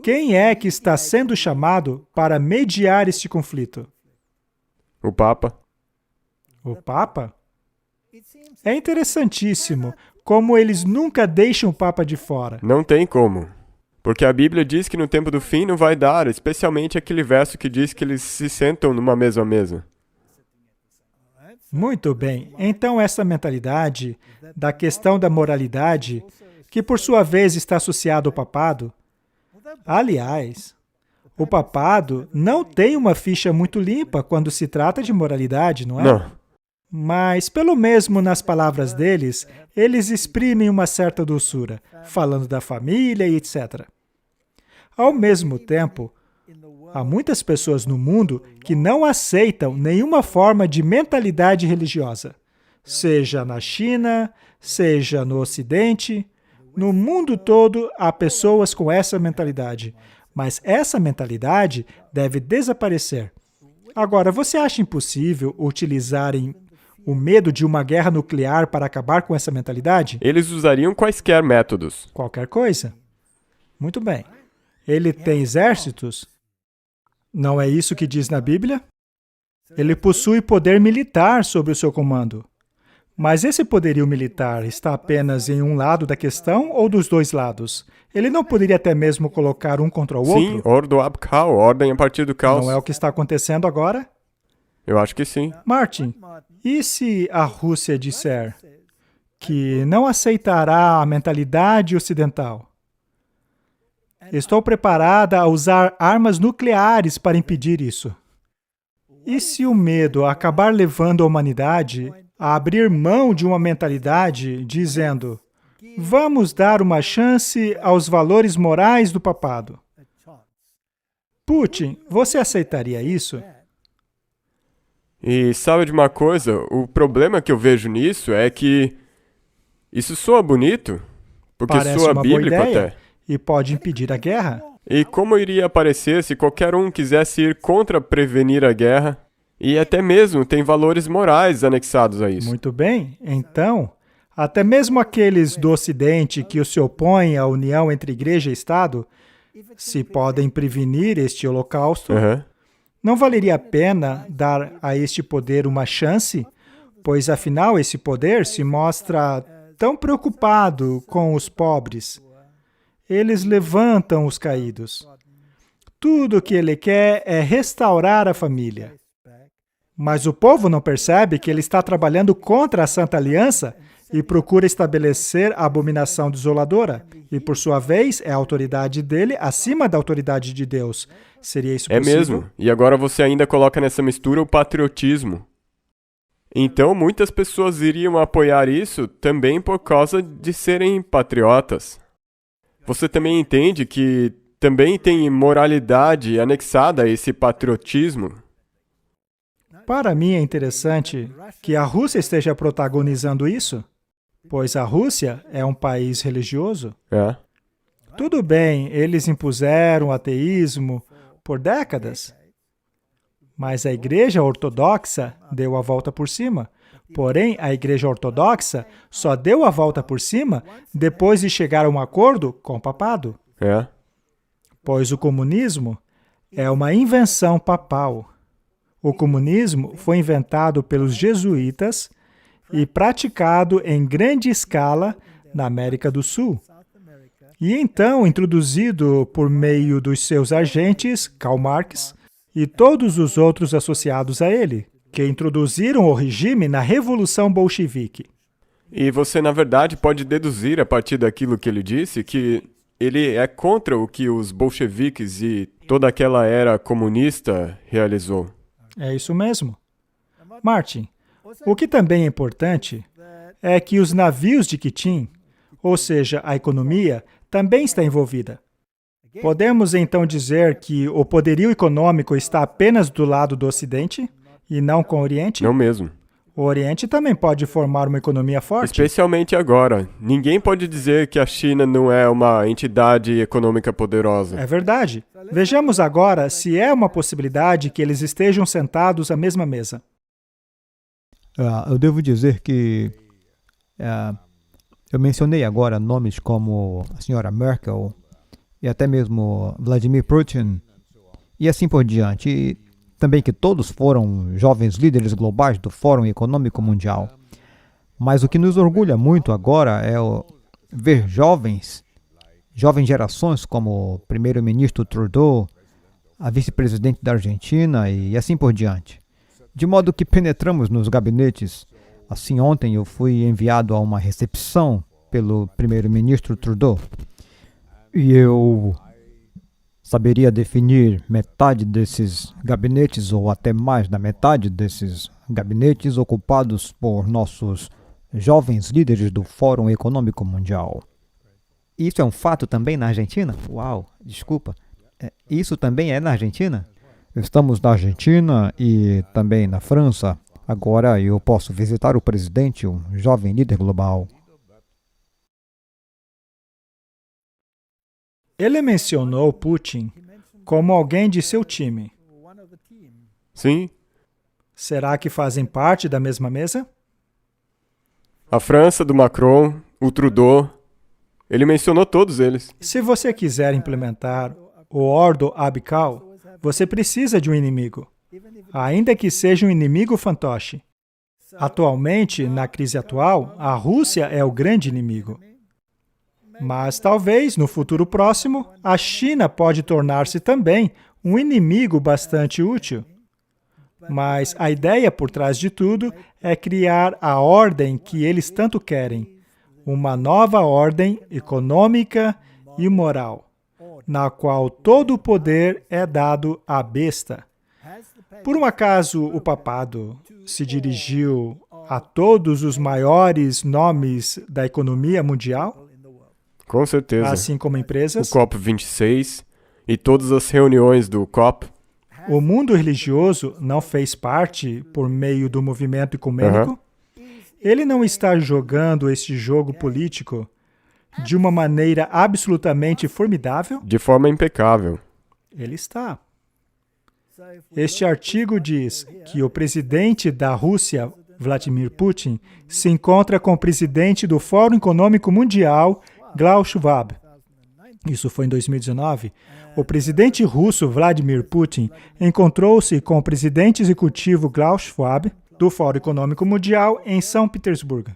Quem é que está sendo chamado para mediar este conflito? O Papa. O Papa? É interessantíssimo como eles nunca deixam o Papa de fora. Não tem como. Porque a Bíblia diz que no tempo do fim não vai dar, especialmente aquele verso que diz que eles se sentam numa mesma mesa. Muito bem. Então, essa mentalidade da questão da moralidade, que por sua vez está associada ao papado, aliás, o papado não tem uma ficha muito limpa quando se trata de moralidade, não é? Não. Mas, pelo mesmo nas palavras deles, eles exprimem uma certa doçura, falando da família e etc. Ao mesmo tempo, há muitas pessoas no mundo que não aceitam nenhuma forma de mentalidade religiosa, seja na China, seja no Ocidente. No mundo todo há pessoas com essa mentalidade, mas essa mentalidade deve desaparecer. Agora, você acha impossível utilizarem o medo de uma guerra nuclear para acabar com essa mentalidade? Eles usariam quaisquer métodos. Qualquer coisa. Muito bem. Ele tem exércitos? Não é isso que diz na Bíblia? Ele possui poder militar sob o seu comando. Mas esse poderio militar está apenas em um lado da questão ou dos dois lados? Ele não poderia até mesmo colocar um contra o outro? Sim, ordo ab cao, ordem a partir do caos. Não é o que está acontecendo agora? Eu acho que sim. Martin, e se a Rússia disser que não aceitará a mentalidade ocidental? Estou preparada a usar armas nucleares para impedir isso. E se o medo acabar levando a humanidade a abrir mão de uma mentalidade dizendo: vamos dar uma chance aos valores morais do papado? Putin, você aceitaria isso? E sabe de uma coisa? O problema que eu vejo nisso é que isso soa bonito, porque Parece soa uma boa bíblico ideia até. e pode impedir a guerra. E como iria parecer se qualquer um quisesse ir contra prevenir a guerra? E até mesmo tem valores morais anexados a isso. Muito bem. Então, até mesmo aqueles do Ocidente que se opõem à união entre igreja e Estado, se podem prevenir este holocausto, não valeria a pena dar a este poder uma chance? Pois, afinal, esse poder se mostra tão preocupado com os pobres. Eles levantam os caídos. Tudo o que ele quer é restaurar a família. Mas o povo não percebe que ele está trabalhando contra a Santa Aliança e procura estabelecer a abominação desoladora. E, por sua vez, é a autoridade dele acima da autoridade de Deus. Seria isso possível? É mesmo. E agora você ainda coloca nessa mistura o patriotismo. Então, muitas pessoas iriam apoiar isso também por causa de serem patriotas. Você também entende que também tem moralidade anexada a esse patriotismo? Para mim é interessante que a Rússia esteja protagonizando isso. pois a Rússia é um país religioso. É. Tudo bem, eles impuseram o ateísmo por décadas, mas a Igreja Ortodoxa deu a volta por cima. Porém, a Igreja Ortodoxa só deu a volta por cima depois de chegar a um acordo com o papado, É. pois o comunismo é uma invenção papal. O comunismo foi inventado pelos jesuítas e praticado em grande escala na América do Sul. E então introduzido por meio dos seus agentes, Karl Marx, e todos os outros associados a ele, que introduziram o regime na Revolução Bolchevique. E você, na verdade, pode deduzir a partir daquilo que ele disse que ele é contra o que os bolcheviques e toda aquela era comunista realizou. É isso mesmo. Martin, o que também é importante é que os navios de Chitin, ou seja, a economia, também está envolvida. Podemos então dizer que o poderio econômico está apenas do lado do Ocidente e não com o Oriente? Não mesmo. O Oriente também pode formar uma economia forte. Especialmente agora. Ninguém pode dizer que a China não é uma entidade econômica poderosa. É verdade. Vejamos agora se é uma possibilidade que eles estejam sentados à mesma mesa. Eu devo dizer que eu mencionei agora nomes como a senhora Merkel e até mesmo Vladimir Putin e assim por diante. E também que todos foram jovens líderes globais do Fórum Econômico Mundial. Mas o que nos orgulha muito agora é ver jovens gerações como o primeiro-ministro Trudeau, a vice-presidente da Argentina e assim por diante. De modo que penetramos nos gabinetes. Assim, ontem eu fui enviado a uma recepção pelo primeiro-ministro Trudeau. E eu saberia definir metade desses gabinetes, ou até mais da metade desses gabinetes, ocupados por nossos jovens líderes do Fórum Econômico Mundial. Isso é um fato também na Argentina? Uau, desculpa. Isso também é na Argentina? Estamos na Argentina e também na França. Agora eu posso visitar o presidente, um jovem líder global. Ele mencionou Putin como alguém de seu time. Sim. Será que fazem parte da mesma mesa? A França, do Macron, o Trudeau. Ele mencionou todos eles. Se você quiser implementar o Ordo Abcal, você precisa de um inimigo, ainda que seja um inimigo fantoche. Atualmente, na crise atual, a Rússia é o grande inimigo. Mas talvez, no futuro próximo, a China pode tornar-se também um inimigo bastante útil. Mas a ideia por trás de tudo é criar a ordem que eles tanto querem, uma nova ordem econômica e moral, na qual todo o poder é dado à besta. Por um acaso, o papado se dirigiu a todos os maiores nomes da economia mundial? Com certeza. Assim como empresas? O COP26 e todas as reuniões do COP. O mundo religioso não fez parte por meio do movimento ecumênico? Ele não está jogando este jogo político de uma maneira absolutamente formidável? De forma impecável. Ele está. Este artigo diz que o presidente da Rússia, Vladimir Putin, se encontra com o presidente do Fórum Econômico Mundial, Klaus Schwab. Isso foi em 2019. O presidente russo Vladimir Putin encontrou-se com o presidente executivo Klaus Schwab do Fórum Econômico Mundial em São Petersburgo.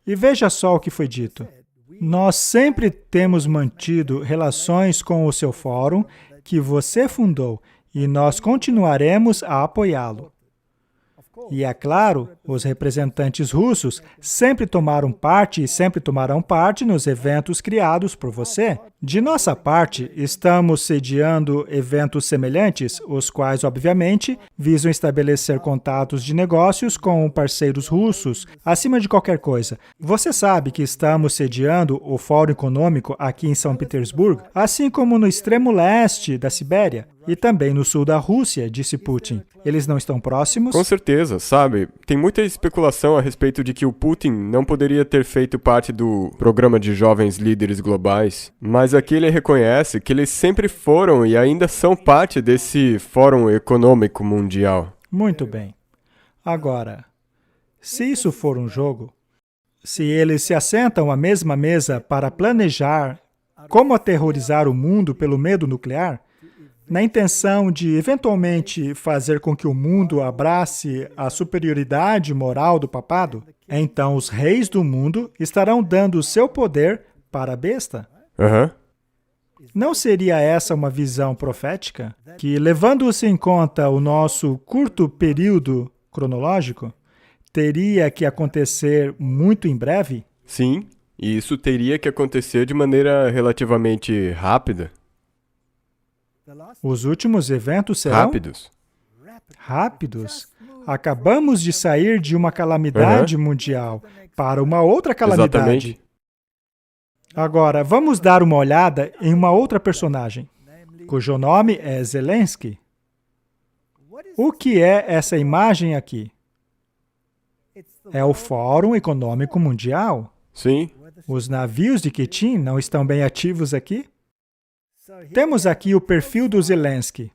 E veja só o que foi dito. Nós sempre temos mantido relações com o seu fórum que você fundou e nós continuaremos a apoiá-lo. E é claro, os representantes russos sempre tomaram parte e sempre tomarão parte nos eventos criados por você. De nossa parte, estamos sediando eventos semelhantes, os quais, obviamente, visam estabelecer contatos de negócios com parceiros russos, acima de qualquer coisa. Você sabe que estamos sediando o Fórum Econômico aqui em São Petersburgo, assim como no extremo leste da Sibéria. E também no sul da Rússia, disse Putin. Eles não estão próximos? Com certeza, sabe? Tem muita especulação a respeito de que o Putin não poderia ter feito parte do programa de jovens líderes globais, mas aqui ele reconhece que eles sempre foram e ainda são parte desse Fórum Econômico Mundial. Muito bem. Agora, se isso for um jogo, se eles se assentam à mesma mesa para planejar como aterrorizar o mundo pelo medo nuclear, na intenção de, eventualmente, fazer com que o mundo abrace a superioridade moral do papado, então os reis do mundo estarão dando o seu poder para a besta? Não seria essa uma visão profética? Que, levando-se em conta o nosso curto período cronológico, teria que acontecer muito em breve? Sim, e isso teria que acontecer de maneira relativamente rápida. Os últimos eventos serão rápidos. Acabamos de sair de uma calamidade mundial para uma outra calamidade. Exatamente. Agora, vamos dar uma olhada em uma outra personagem, cujo nome é Zelensky. O que é essa imagem aqui? É o Fórum Econômico Mundial. Sim. Os navios de Kitin não estão bem ativos aqui? Temos aqui o perfil do Zelensky,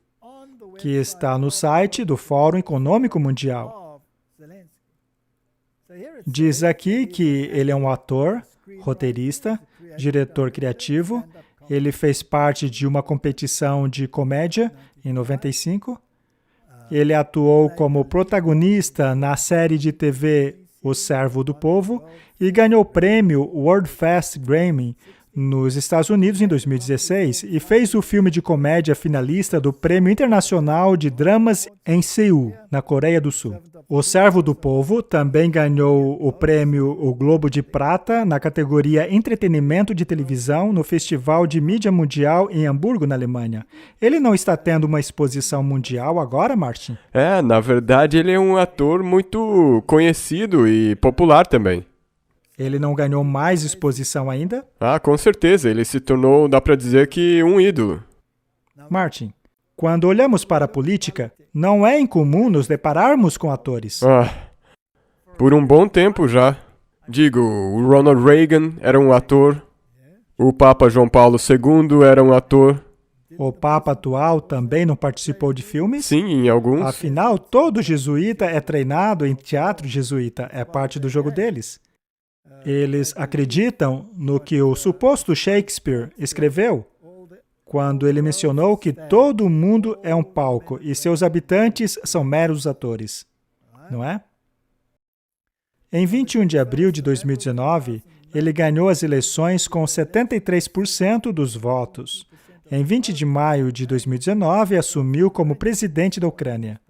que está no site do Fórum Econômico Mundial. Diz aqui que ele é um ator, roteirista, diretor criativo. Ele fez parte de uma competição de comédia em 95. Ele atuou como protagonista na série de TV O Servo do Povo e ganhou o prêmio World Fast Grammy nos Estados Unidos em 2016 e fez o filme de comédia finalista do Prêmio Internacional de Dramas em Seul, na Coreia do Sul. O Servo do Povo também ganhou o prêmio O Globo de Prata na categoria Entretenimento de Televisão no Festival de Mídia Mundial em Hamburgo, na Alemanha. Ele não está tendo uma exposição mundial agora, Martin? Na verdade ele é um ator muito conhecido e popular também. Ele não ganhou mais exposição ainda? Com certeza, ele se tornou, dá para dizer que, um ídolo. Martin, quando olhamos para a política, não é incomum nos depararmos com atores. Por um bom tempo já. Digo, o Ronald Reagan era um ator, o Papa João Paulo II era um ator. O Papa atual também não participou de filmes? Sim, em alguns. Afinal, todo jesuíta é treinado em teatro jesuíta, é parte do jogo deles. Eles acreditam no que o suposto Shakespeare escreveu, quando ele mencionou que todo mundo é um palco e seus habitantes são meros atores, não é? Em 21 de abril de 2019, ele ganhou as eleições com 73% dos votos. Em 20 de maio de 2019, assumiu como presidente da Ucrânia.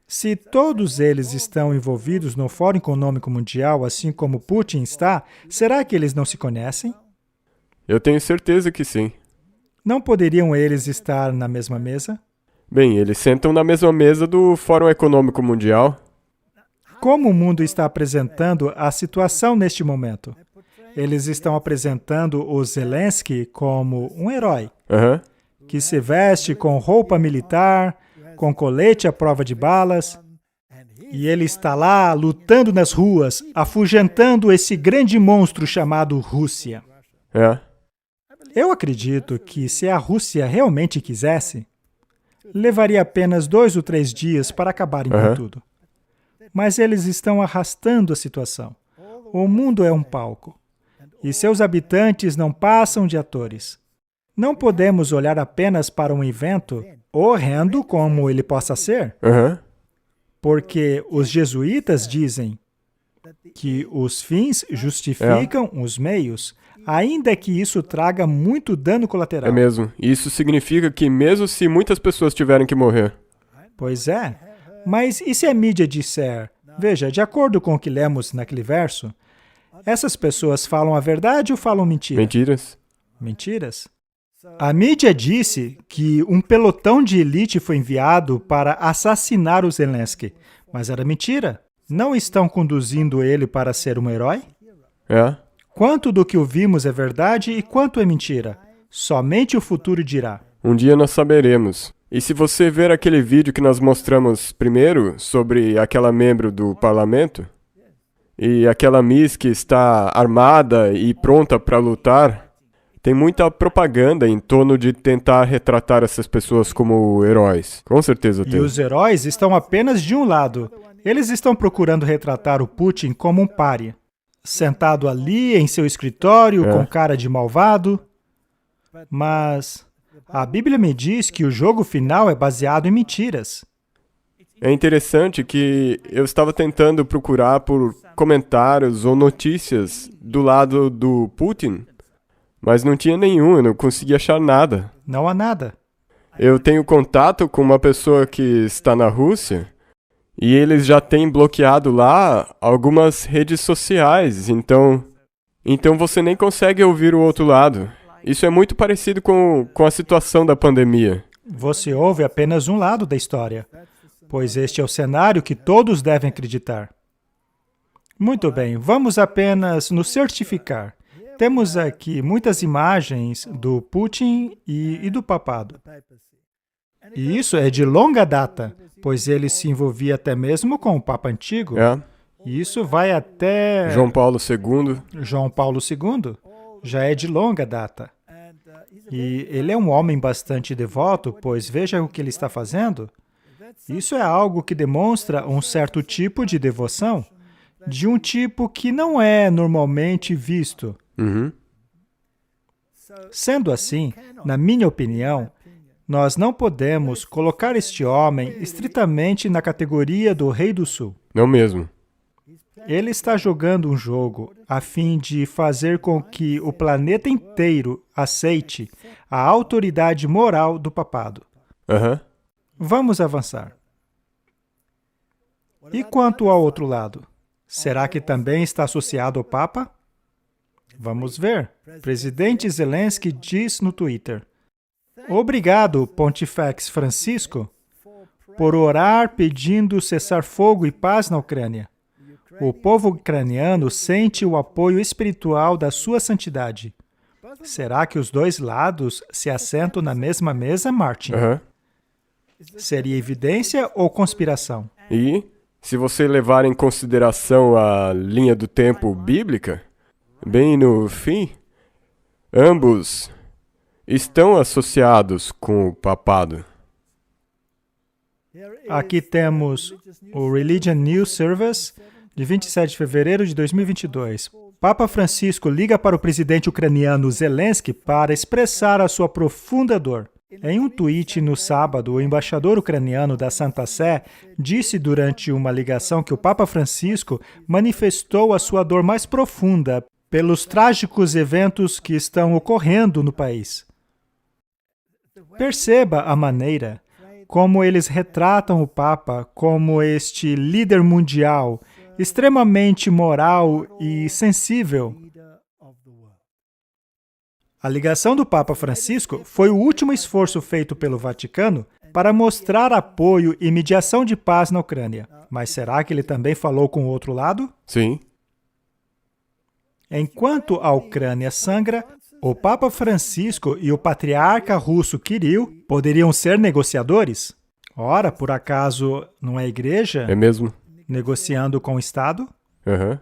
Se todos eles estão envolvidos no Fórum Econômico Mundial, assim como Putin está, será que eles não se conhecem? Eu tenho certeza que sim. Não poderiam eles estar na mesma mesa? Bem, eles sentam na mesma mesa do Fórum Econômico Mundial. Como o mundo está apresentando a situação neste momento? Eles estão apresentando o Zelensky como um herói, que se veste com roupa militar, com colete à prova de balas, e ele está lá lutando nas ruas, afugentando esse grande monstro chamado Rússia. Eu acredito que se a Rússia realmente quisesse, levaria apenas 2 ou 3 dias para acabarem com tudo. Mas eles estão arrastando a situação. O mundo é um palco, e seus habitantes não passam de atores. Não podemos olhar apenas para um evento, horrendo como ele possa ser, porque os jesuítas dizem que os fins justificam os meios, ainda que isso traga muito dano colateral. É mesmo. Isso significa que mesmo se muitas pessoas tiverem que morrer. Pois é. Mas e se a mídia disser, veja, de acordo com o que lemos naquele verso, essas pessoas falam a verdade ou falam mentira? Mentiras. Mentiras? A mídia disse que um pelotão de elite foi enviado para assassinar o Zelensky, mas era mentira. Não estão conduzindo ele para ser um herói? Quanto do que ouvimos é verdade e quanto é mentira? Somente o futuro dirá. Um dia nós saberemos. E se você ver aquele vídeo que nós mostramos primeiro, sobre aquela membro do parlamento, e aquela Miss que está armada e pronta para lutar, tem muita propaganda em torno de tentar retratar essas pessoas como heróis. Com certeza E tem. os heróis estão apenas de um lado. Eles estão procurando retratar o Putin como um pária, sentado ali em seu escritório, com cara de malvado. Mas a Bíblia me diz que o jogo final é baseado em mentiras. É interessante que eu estava tentando procurar por comentários ou notícias do lado do Putin, mas não tinha nenhum, eu não conseguia achar nada. Não há nada. Eu tenho contato com uma pessoa que está na Rússia e eles já têm bloqueado lá algumas redes sociais, então você nem consegue ouvir o outro lado. Isso é muito parecido com a situação da pandemia. Você ouve apenas um lado da história, pois este é o cenário que todos devem acreditar. Muito bem, vamos apenas nos certificar. Temos aqui muitas imagens do Putin e do papado. E isso é de longa data, pois ele se envolvia até mesmo com o Papa Antigo. E isso vai até João Paulo II. João Paulo II. Já é de longa data. E ele é um homem bastante devoto, pois veja o que ele está fazendo. Isso é algo que demonstra um certo tipo de devoção, de um tipo que não é normalmente visto. Sendo assim, na minha opinião, nós não podemos colocar este homem estritamente na categoria do Rei do Sul. Não mesmo. Ele está jogando um jogo a fim de fazer com que o planeta inteiro aceite a autoridade moral do papado. Vamos avançar. E quanto ao outro lado? Será que também está associado ao Papa? Vamos ver. Presidente Zelensky diz no Twitter: "Obrigado, Pontifex Francisco, por orar pedindo cessar-fogo e paz na Ucrânia. O povo ucraniano sente o apoio espiritual da sua santidade." Será que os dois lados se assentam na mesma mesa, Martin? Seria evidência ou conspiração? E, se você levar em consideração a linha do tempo bíblica, bem no fim, ambos estão associados com o papado. Aqui temos o Religion News Service, de 27 de fevereiro de 2022. Papa Francisco liga para o presidente ucraniano Zelensky para expressar a sua profunda dor. Em um tweet no sábado, o embaixador ucraniano da Santa Sé disse durante uma ligação que o Papa Francisco manifestou a sua dor mais profunda pelos trágicos eventos que estão ocorrendo no país. Perceba a maneira como eles retratam o Papa como este líder mundial, extremamente moral e sensível. A ligação do Papa Francisco foi o último esforço feito pelo Vaticano para mostrar apoio e mediação de paz na Ucrânia. Mas será que ele também falou com o outro lado? Sim. Enquanto a Ucrânia sangra, o Papa Francisco e o patriarca russo Kirill poderiam ser negociadores? Ora, por acaso, não é a igreja É mesmo? negociando com o Estado? Aham.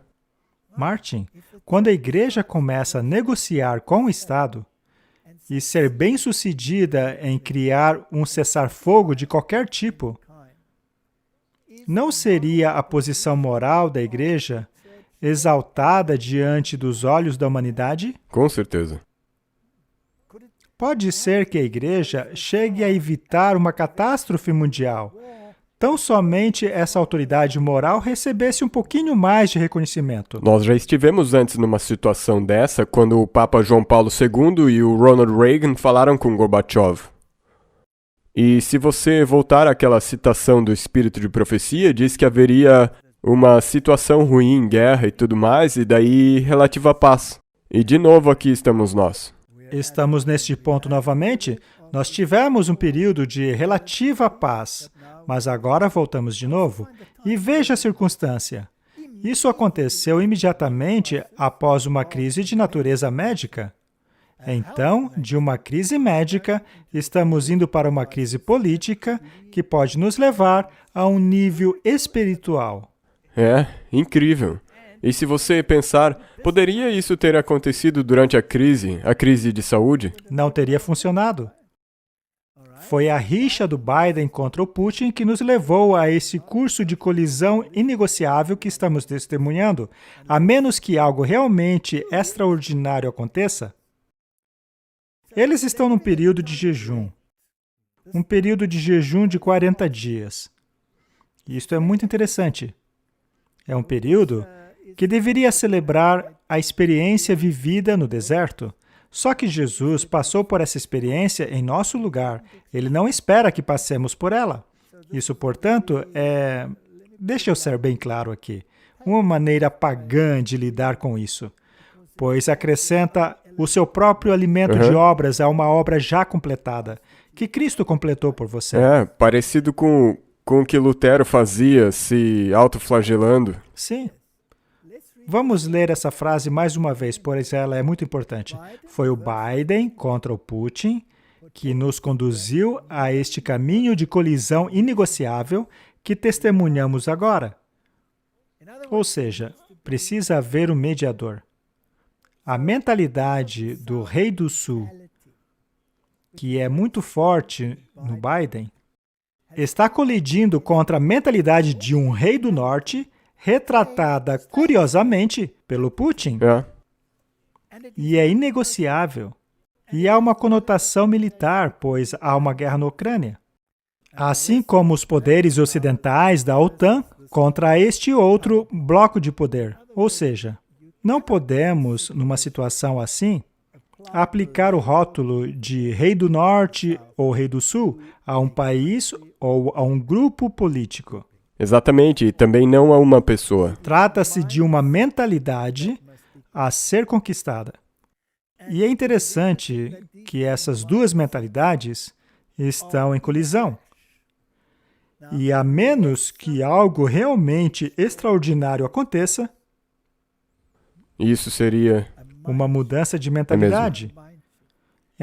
Martin, quando a igreja começa a negociar com o Estado e ser bem-sucedida em criar um cessar-fogo de qualquer tipo, não seria a posição moral da igreja exaltada diante dos olhos da humanidade? Com certeza. Pode ser que a igreja chegue a evitar uma catástrofe mundial, tão somente essa autoridade moral recebesse um pouquinho mais de reconhecimento. Nós já estivemos antes numa situação dessa, quando o Papa João Paulo II e o Ronald Reagan falaram com Gorbachev. E se você voltar àquela citação do Espírito de Profecia, diz que haveria uma situação ruim, guerra e tudo mais, e daí relativa à paz. E de novo aqui estamos nós. Estamos neste ponto novamente. Nós tivemos um período de relativa paz, mas agora voltamos de novo. E veja a circunstância. Isso aconteceu imediatamente após uma crise de natureza médica. Então, de uma crise médica, estamos indo para uma crise política que pode nos levar a um nível espiritual. É, incrível. E se você pensar, poderia isso ter acontecido durante a crise de saúde? Não teria funcionado. Foi a rixa do Biden contra o Putin que nos levou a esse curso de colisão inegociável que estamos testemunhando, a menos que algo realmente extraordinário aconteça. Eles estão num período de jejum. Um período de jejum de 40 dias. Isto é muito interessante. É um período que deveria celebrar a experiência vivida no deserto. Só que Jesus passou por essa experiência em nosso lugar. Ele não espera que passemos por ela. Isso, portanto, deixa eu ser bem claro aqui, uma maneira pagã de lidar com isso, pois acrescenta o seu próprio alimento de obras a uma obra já completada, que Cristo completou por você. É, parecido com o que Lutero fazia, se autoflagelando. Sim. Vamos ler essa frase mais uma vez, pois ela é muito importante. Foi o Biden contra o Putin que nos conduziu a este caminho de colisão inegociável que testemunhamos agora. Ou seja, precisa haver um mediador. A mentalidade do rei do sul, que é muito forte no Biden, está colidindo contra a mentalidade de um rei do norte, retratada curiosamente pelo Putin. E é inegociável. E há uma conotação militar, pois há uma guerra na Ucrânia. Assim como os poderes ocidentais da OTAN contra este outro bloco de poder. Ou seja, não podemos, numa situação assim, aplicar o rótulo de rei do norte ou rei do sul a um país ou a um grupo político. Exatamente, e também não a uma pessoa. Trata-se de uma mentalidade a ser conquistada. E é interessante que essas duas mentalidades estão em colisão. E a menos que algo realmente extraordinário aconteça, Isso seria... uma mudança de mentalidade.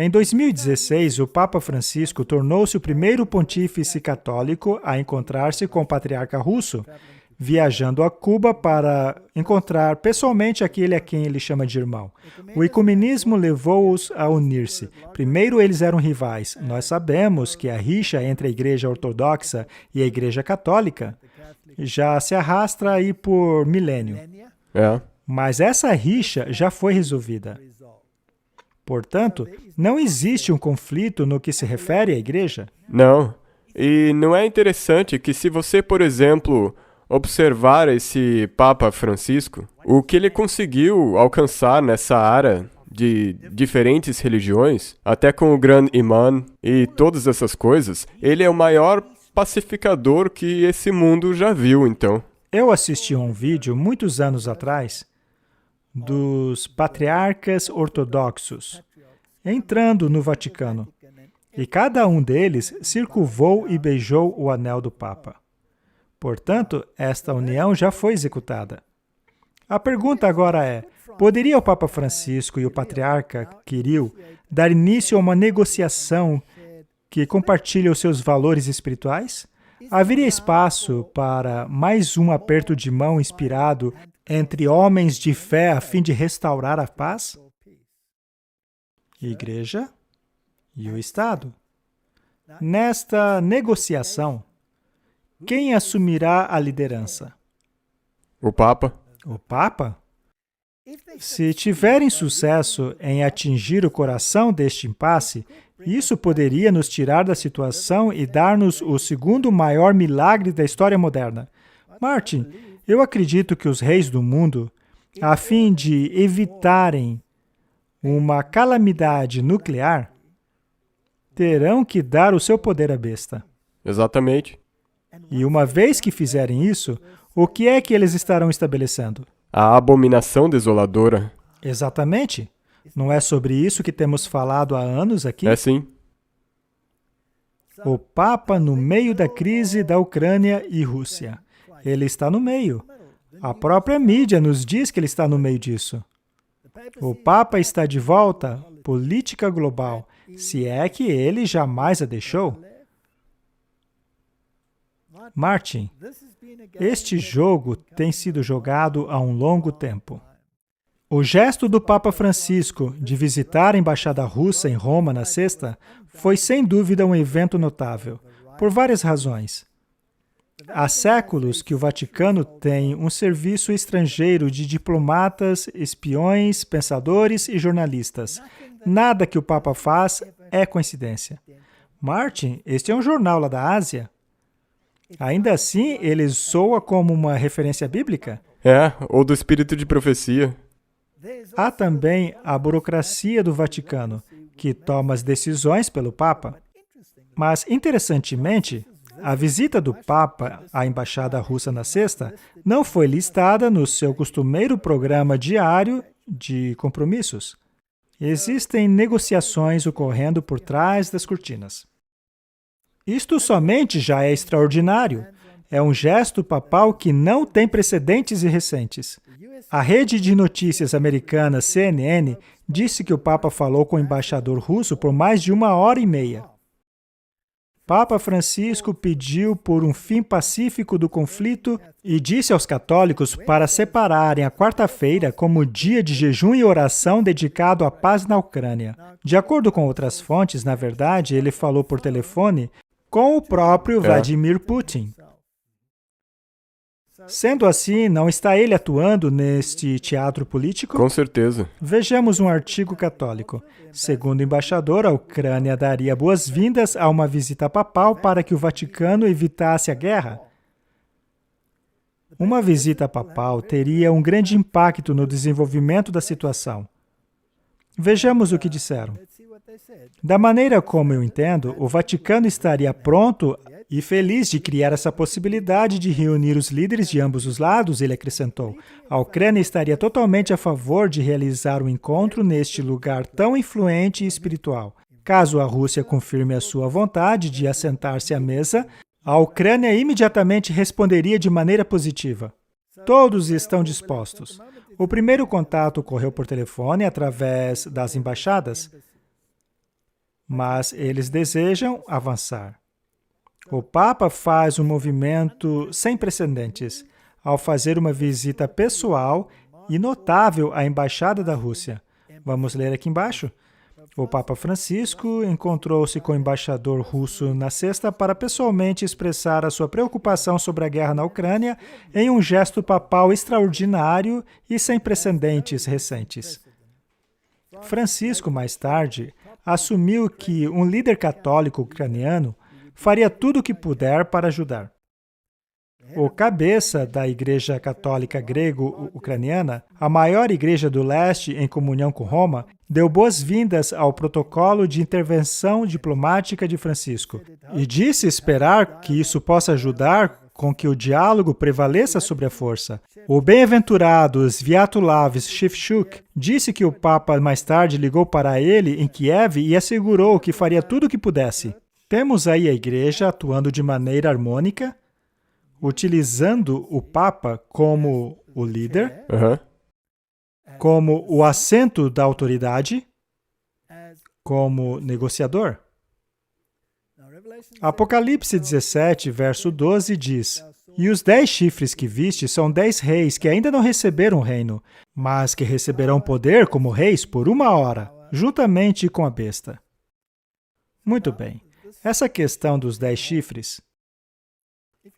Em 2016, o Papa Francisco tornou-se o primeiro pontífice católico a encontrar-se com o patriarca russo, viajando a Cuba para encontrar pessoalmente aquele a quem ele chama de irmão. O ecumenismo levou-os a unir-se. Primeiro, eles eram rivais. Nós sabemos que a rixa entre a Igreja Ortodoxa e a Igreja Católica já se arrasta aí por milênio. Mas essa rixa já foi resolvida. Portanto, não existe um conflito no que se refere à igreja? Não. E não é interessante que se você, por exemplo, observar esse Papa Francisco, o que ele conseguiu alcançar nessa área de diferentes religiões, até com o Grand Imam e todas essas coisas, ele é o maior pacificador que esse mundo já viu, então. Eu assisti um vídeo muitos anos atrás dos patriarcas ortodoxos entrando no Vaticano. E cada um deles circunvou e beijou o anel do Papa. Portanto, esta união já foi executada. A pergunta agora é, poderia o Papa Francisco e o patriarca Kirill dar início a uma negociação que compartilha os seus valores espirituais? Haveria espaço para mais um aperto de mão inspirado entre homens de fé a fim de restaurar a paz? Igreja e o Estado. Nesta negociação, quem assumirá a liderança? O Papa? O Papa? Se tiverem sucesso em atingir o coração deste impasse, isso poderia nos tirar da situação e dar-nos o segundo maior milagre da história moderna. Martin, eu acredito que os reis do mundo, a fim de evitarem uma calamidade nuclear, terão que dar o seu poder à besta. Exatamente. E uma vez que fizerem isso, o que é que eles estarão estabelecendo? A abominação desoladora. Exatamente. Não é sobre isso que temos falado há anos aqui? É sim. O Papa no meio da crise da Ucrânia e Rússia. Ele está no meio. A própria mídia nos diz que ele está no meio disso. O Papa está de volta política global, se é que ele jamais a deixou? Martin, este jogo tem sido jogado há um longo tempo. O gesto do Papa Francisco de visitar a embaixada russa em Roma na sexta foi sem dúvida um evento notável, por várias razões. Há séculos que o Vaticano tem um serviço estrangeiro de diplomatas, espiões, pensadores e jornalistas. Nada que o Papa faz é coincidência. Martin, este é um jornal lá da Ásia. Ainda assim, ele soa como uma referência bíblica? Ou do espírito de profecia. Há também a burocracia do Vaticano, que toma as decisões pelo Papa. Mas, interessantemente, a visita do Papa à embaixada russa na sexta não foi listada no seu costumeiro programa diário de compromissos. Existem negociações ocorrendo por trás das cortinas. Isto somente já é extraordinário. É um gesto papal que não tem precedentes recentes. A rede de notícias americana CNN disse que o Papa falou com o embaixador russo por mais de 1h30. Papa Francisco pediu por um fim pacífico do conflito e disse aos católicos para separarem a quarta-feira como dia de jejum e oração dedicado à paz na Ucrânia. De acordo com outras fontes, na verdade, ele falou por telefone com o próprio Vladimir Putin. Sendo assim, não está ele atuando neste teatro político? Com certeza. Vejamos um artigo católico. Segundo o embaixador, a Ucrânia daria boas-vindas a uma visita papal para que o Vaticano evitasse a guerra. Uma visita papal teria um grande impacto no desenvolvimento da situação. Vejamos o que disseram. Da maneira como eu entendo, o Vaticano estaria pronto e feliz de criar essa possibilidade de reunir os líderes de ambos os lados, ele acrescentou. A Ucrânia estaria totalmente a favor de realizar um encontro neste lugar tão influente e espiritual. Caso a Rússia confirme a sua vontade de assentar-se à mesa, a Ucrânia imediatamente responderia de maneira positiva. Todos estão dispostos. O primeiro contato ocorreu por telefone através das embaixadas, mas eles desejam avançar. O Papa faz um movimento sem precedentes ao fazer uma visita pessoal e notável à Embaixada da Rússia. Vamos ler aqui embaixo. O Papa Francisco encontrou-se com o embaixador russo na sexta para pessoalmente expressar a sua preocupação sobre a guerra na Ucrânia em um gesto papal extraordinário e sem precedentes recentes. Francisco, mais tarde, assumiu que um líder católico ucraniano faria tudo o que puder para ajudar. O cabeça da Igreja Católica Grego-Ucraniana, a maior igreja do leste em comunhão com Roma, deu boas-vindas ao protocolo de intervenção diplomática de Francisco e disse esperar que isso possa ajudar com que o diálogo prevaleça sobre a força. O bem-aventurado Sviatoslav Shevchuk disse que o Papa mais tarde ligou para ele em Kiev e assegurou que faria tudo o que pudesse. Temos aí a igreja atuando de maneira harmônica, utilizando o Papa como o líder, como o assento da autoridade, como negociador. Apocalipse 17, verso 12 diz: E os 10 chifres que viste são 10 reis que ainda não receberam o reino, mas que receberão poder como reis por 1 hora, juntamente com a besta. Muito bem. Essa questão dos 10 chifres.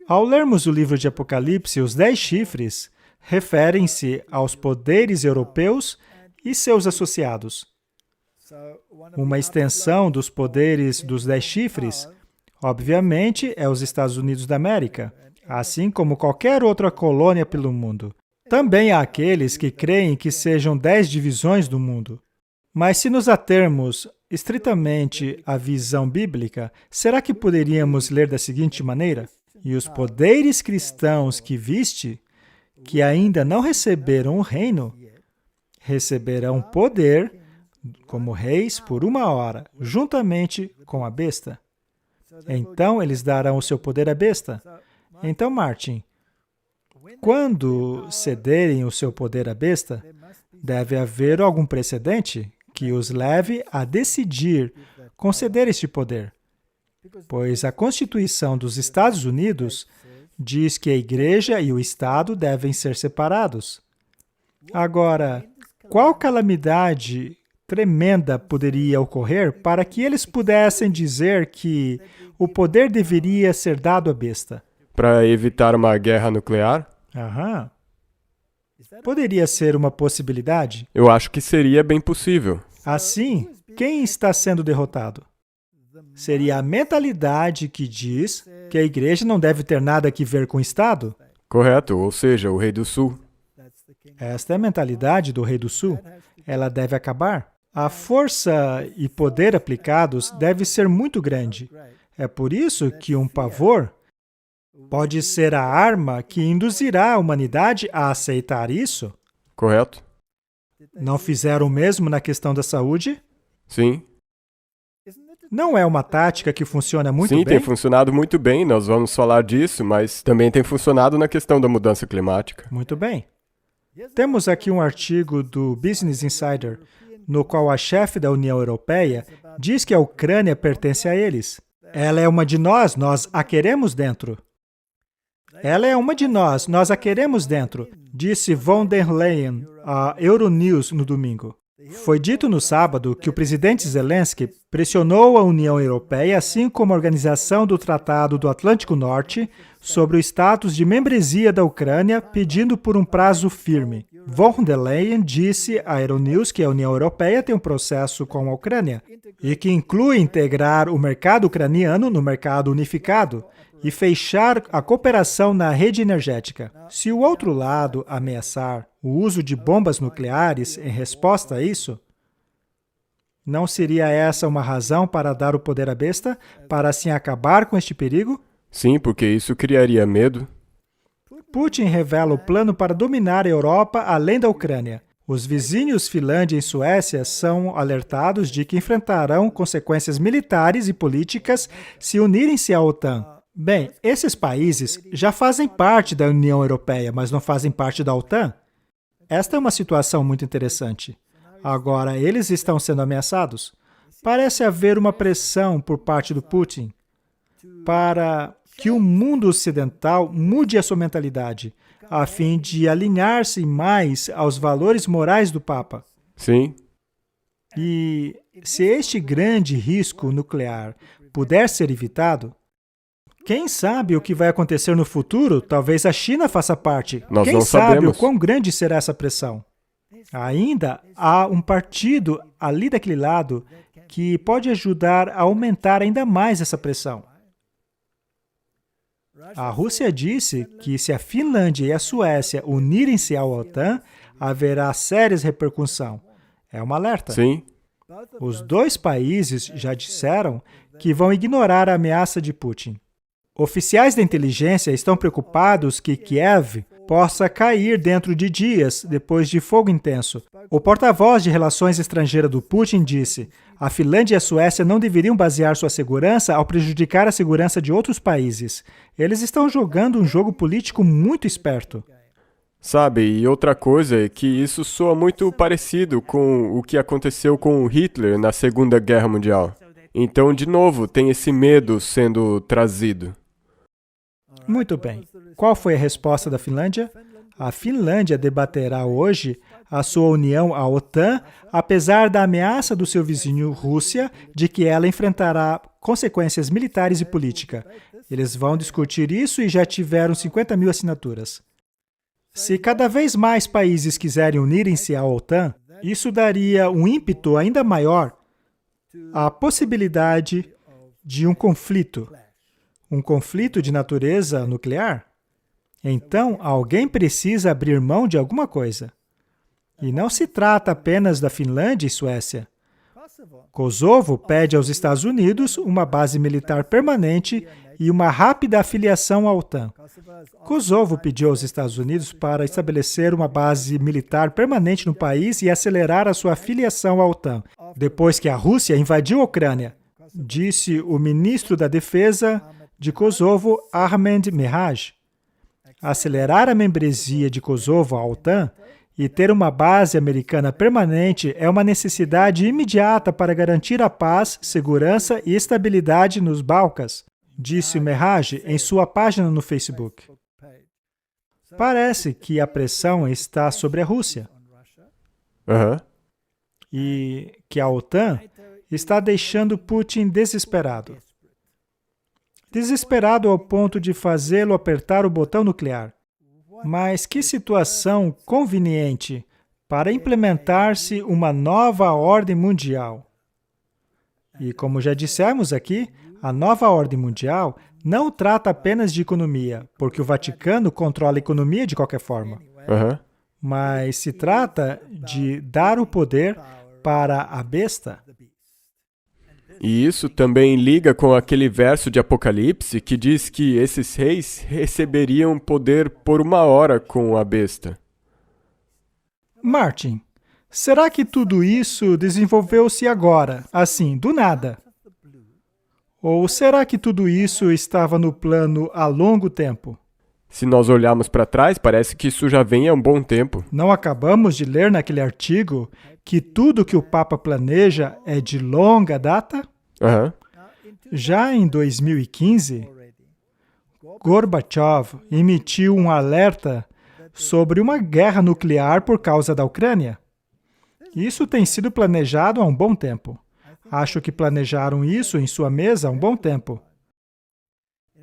Ao lermos o livro de Apocalipse, os 10 chifres referem-se aos poderes europeus e seus associados. Uma extensão dos poderes dos 10 chifres, obviamente, é os Estados Unidos da América, assim como qualquer outra colônia pelo mundo. Também há aqueles que creem que sejam 10 divisões do mundo. Mas se nos atermos estritamente à visão bíblica, será que poderíamos ler da seguinte maneira? E os poderes cristãos que viste, que ainda não receberam o reino, receberão poder como reis por 1 hora, juntamente com a besta. Então, eles darão o seu poder à besta. Então, Martin, quando cederem o seu poder à besta, deve haver algum precedente que os leve a decidir conceder este poder. Pois a Constituição dos Estados Unidos diz que a Igreja e o Estado devem ser separados. Agora, qual calamidade tremenda poderia ocorrer para que eles pudessem dizer que o poder deveria ser dado à besta? Para evitar uma guerra nuclear? Aham. Poderia ser uma possibilidade? Eu acho que seria bem possível. Assim, quem está sendo derrotado? Seria a mentalidade que diz que a Igreja não deve ter nada a ver com o Estado? Correto, ou seja, o Rei do Sul. Esta é a mentalidade do Rei do Sul. Ela deve acabar. A força e poder aplicados deve ser muito grande. É por isso que um pavor pode ser a arma que induzirá a humanidade a aceitar isso. Correto? Não fizeram o mesmo na questão da saúde? Sim. Não é uma tática que funciona muito Sim, bem? tem funcionado muito bem, nós vamos falar disso, mas também tem funcionado na questão da mudança climática. Muito bem. Temos aqui um artigo do Business Insider, no qual a chefe da União Europeia diz que a Ucrânia pertence a eles. Ela é uma de nós a queremos dentro. Ela é uma de nós a queremos dentro, disse von der Leyen à Euronews no domingo. Foi dito no sábado que o presidente Zelensky pressionou a União Europeia, assim como a Organização do Tratado do Atlântico Norte, sobre o status de membresia da Ucrânia, pedindo por um prazo firme. Von der Leyen disse à Euronews que a União Europeia tem um processo com a Ucrânia e que inclui integrar o mercado ucraniano no mercado unificado e fechar a cooperação na rede energética. Se o outro lado ameaçar o uso de bombas nucleares em resposta a isso, não seria essa uma razão para dar o poder à besta, para assim acabar com este perigo? Sim, porque isso criaria medo. Putin revela o plano para dominar a Europa além da Ucrânia. Os vizinhos Finlândia e Suécia são alertados de que enfrentarão consequências militares e políticas se unirem-se à OTAN. Bem, esses países já fazem parte da União Europeia, mas não fazem parte da OTAN. Esta é uma situação muito interessante. Agora, eles estão sendo ameaçados. Parece haver uma pressão por parte do Putin para que o mundo ocidental mude a sua mentalidade, a fim de alinhar-se mais aos valores morais do Papa. Sim. E se este grande risco nuclear puder ser evitado, quem sabe o que vai acontecer no futuro? Talvez a China faça parte. Nós Quem não sabe sabemos. o quão grande será essa pressão? Ainda há um partido ali daquele lado que pode ajudar a aumentar ainda mais essa pressão. A Rússia disse que se a Finlândia e a Suécia unirem-se à OTAN, haverá sérias repercussões. É um alerta. Sim. Os dois países já disseram que vão ignorar a ameaça de Putin. Oficiais da inteligência estão preocupados que Kiev possa cair dentro de dias depois de fogo intenso. O porta-voz de relações estrangeiras do Putin disse: a Finlândia e a Suécia não deveriam basear sua segurança ao prejudicar a segurança de outros países. Eles estão jogando um jogo político muito esperto. Sabe, e outra coisa é que isso soa muito parecido com o que aconteceu com Hitler na Segunda Guerra Mundial. Então, de novo, tem esse medo sendo trazido. Muito bem. Qual foi a resposta da Finlândia? A Finlândia debaterá hoje a sua união à OTAN, apesar da ameaça do seu vizinho Rússia de que ela enfrentará consequências militares e políticas. Eles vão discutir isso e já tiveram 50 mil assinaturas. Se cada vez mais países quiserem unirem-se à OTAN, isso daria um ímpeto ainda maior à possibilidade de um conflito de natureza nuclear. Então, alguém precisa abrir mão de alguma coisa. E não se trata apenas da Finlândia e Suécia. Kosovo pede aos Estados Unidos uma base militar permanente e uma rápida afiliação à OTAN. Kosovo pediu aos Estados Unidos para estabelecer uma base militar permanente no país e acelerar a sua afiliação à OTAN, depois que a Rússia invadiu a Ucrânia, disse o ministro da Defesa de Kosovo, Ahmed Mehaj. Acelerar a membresia de Kosovo à OTAN e ter uma base americana permanente é uma necessidade imediata para garantir a paz, segurança e estabilidade nos Balcãs, disse o Mehraj em sua página no Facebook. Parece que a pressão está sobre a Rússia Aham. e que a OTAN está deixando Putin desesperado. Desesperado ao ponto de fazê-lo apertar o botão nuclear. Mas que situação conveniente para implementar-se uma nova ordem mundial. E como já dissemos aqui, a nova ordem mundial não trata apenas de economia, porque o Vaticano controla a economia de qualquer forma. Aham. Mas se trata de dar o poder para a besta. E isso também liga com aquele verso de Apocalipse que diz que esses reis receberiam poder por 1 hora com a besta. Martin, será que tudo isso desenvolveu-se agora, assim, do nada? Ou será que tudo isso estava no plano há longo tempo? Se nós olharmos para trás, parece que isso já vem há um bom tempo. Não acabamos de ler naquele artigo que tudo que o Papa planeja é de longa data? Aham. Já em 2015, Gorbachev emitiu um alerta sobre uma guerra nuclear por causa da Ucrânia. Isso tem sido planejado há um bom tempo. Acho que planejaram isso em sua mesa há um bom tempo.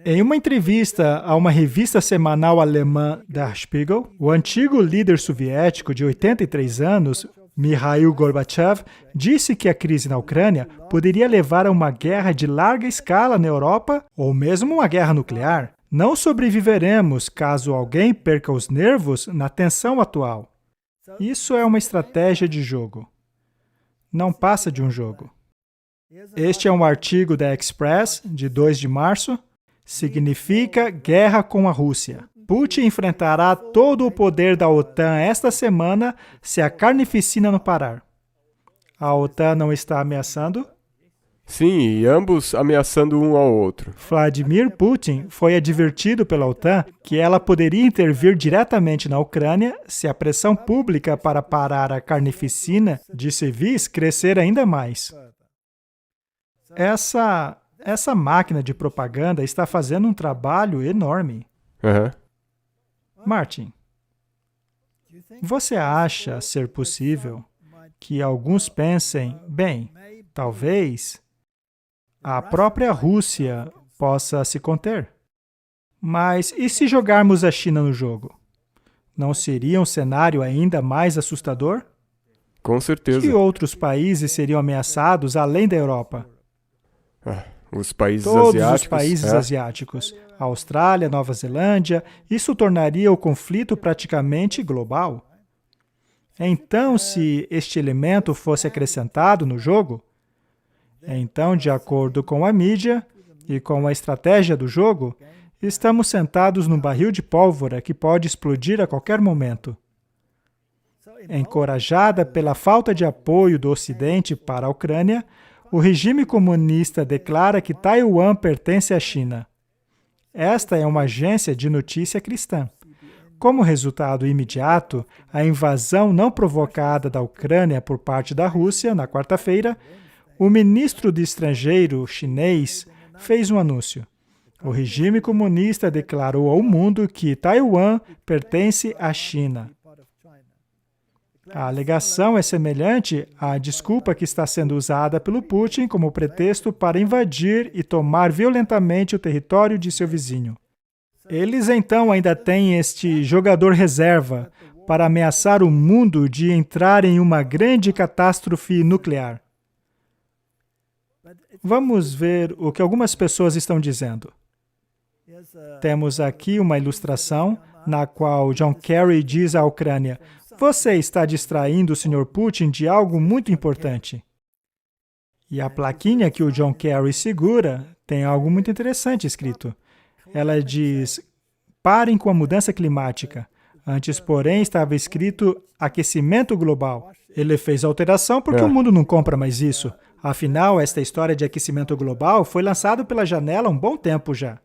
Em uma entrevista a uma revista semanal alemã Der Spiegel, o antigo líder soviético de 83 anos, Mikhail Gorbachev, disse que a crise na Ucrânia poderia levar a uma guerra de larga escala na Europa ou mesmo uma guerra nuclear. Não sobreviveremos caso alguém perca os nervos na tensão atual. Isso é uma estratégia de jogo. Não passa de um jogo. Este é um artigo da Express, de 2 de março. Significa guerra com a Rússia. Putin enfrentará todo o poder da OTAN esta semana se a carnificina não parar. A OTAN não está ameaçando? Sim, e ambos ameaçando um ao outro. Vladimir Putin foi advertido pela OTAN que ela poderia intervir diretamente na Ucrânia se a pressão pública para parar a carnificina de civis crescer ainda mais. Essa máquina de propaganda está fazendo um trabalho enorme. Aham. Martin, você acha ser possível que alguns pensem, bem, talvez a própria Rússia possa se conter? Mas e se jogarmos a China no jogo? Não seria um cenário ainda mais assustador? Com certeza. Que outros países seriam ameaçados além da Europa? Os países Todos asiáticos. os países asiáticos. Austrália, Nova Zelândia, isso tornaria o conflito praticamente global. Então, se este elemento fosse acrescentado no jogo, então, de acordo com a mídia e com a estratégia do jogo, estamos sentados num barril de pólvora que pode explodir a qualquer momento. Encorajada pela falta de apoio do Ocidente para a Ucrânia, o regime comunista declara que Taiwan pertence à China. Esta é uma agência de notícia cristã. Como resultado imediato, a invasão não provocada da Ucrânia por parte da Rússia, na quarta-feira, o ministro de Estrangeiro chinês fez um anúncio. O regime comunista declarou ao mundo que Taiwan pertence à China. A alegação é semelhante à desculpa que está sendo usada pelo Putin como pretexto para invadir e tomar violentamente o território de seu vizinho. Eles então ainda têm este jogador reserva para ameaçar o mundo de entrar em uma grande catástrofe nuclear. Vamos ver o que algumas pessoas estão dizendo. Temos aqui uma ilustração na qual John Kerry diz à Ucrânia: "Você está distraindo o Sr. Putin de algo muito importante." E a plaquinha que o John Kerry segura tem algo muito interessante escrito. Ela diz: "Parem com a mudança climática." Antes, porém, estava escrito aquecimento global. Ele fez alteração porque o mundo não compra mais isso. Afinal, esta história de aquecimento global foi lançada pela janela há um bom tempo já.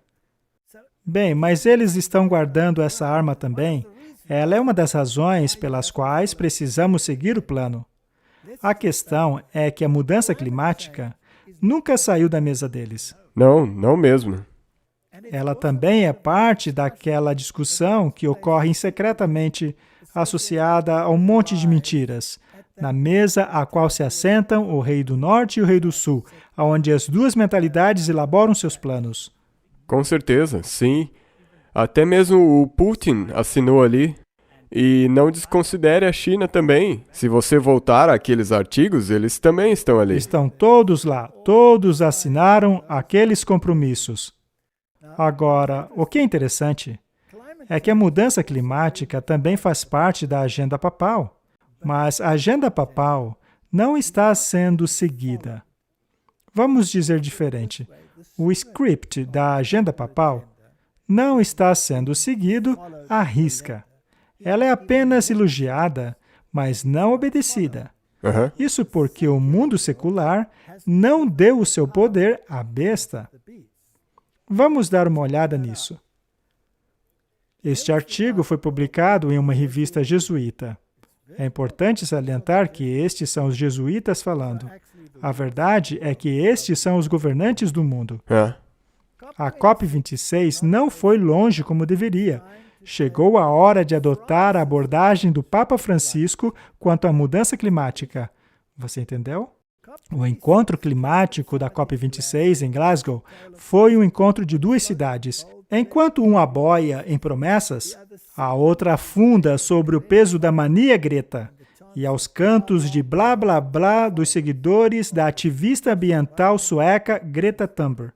Bem, mas eles estão guardando essa arma também. Ela é uma das razões pelas quais precisamos seguir o plano. A questão é que a mudança climática nunca saiu da mesa deles. Não, não mesmo. Ela também é parte daquela discussão que ocorre secretamente associada a um monte de mentiras, na mesa a qual se assentam o rei do norte e o rei do sul, onde as duas mentalidades elaboram seus planos. Com certeza, sim. Até mesmo o Putin assinou ali. E não desconsidere a China também. Se você voltar àqueles artigos, eles também estão ali. Estão todos lá, todos assinaram aqueles compromissos. Agora, o que é interessante é que a mudança climática também faz parte da agenda papal, mas a agenda papal não está sendo seguida. Vamos dizer diferente. O script da agenda papal não está sendo seguido à risca. Ela é apenas elogiada, mas não obedecida. Aham. Isso porque o mundo secular não deu o seu poder à besta. Vamos dar uma olhada nisso. Este artigo foi publicado em uma revista jesuíta. É importante salientar que estes são os jesuítas falando. A verdade é que estes são os governantes do mundo. É. A COP26 não foi longe como deveria. Chegou a hora de adotar a abordagem do Papa Francisco quanto à mudança climática. Você entendeu? O encontro climático da COP26 em Glasgow foi um encontro de duas cidades. Enquanto uma boia em promessas, a outra afunda sobre o peso da mania Greta e aos cantos de blá blá blá dos seguidores da ativista ambiental sueca Greta Thunberg.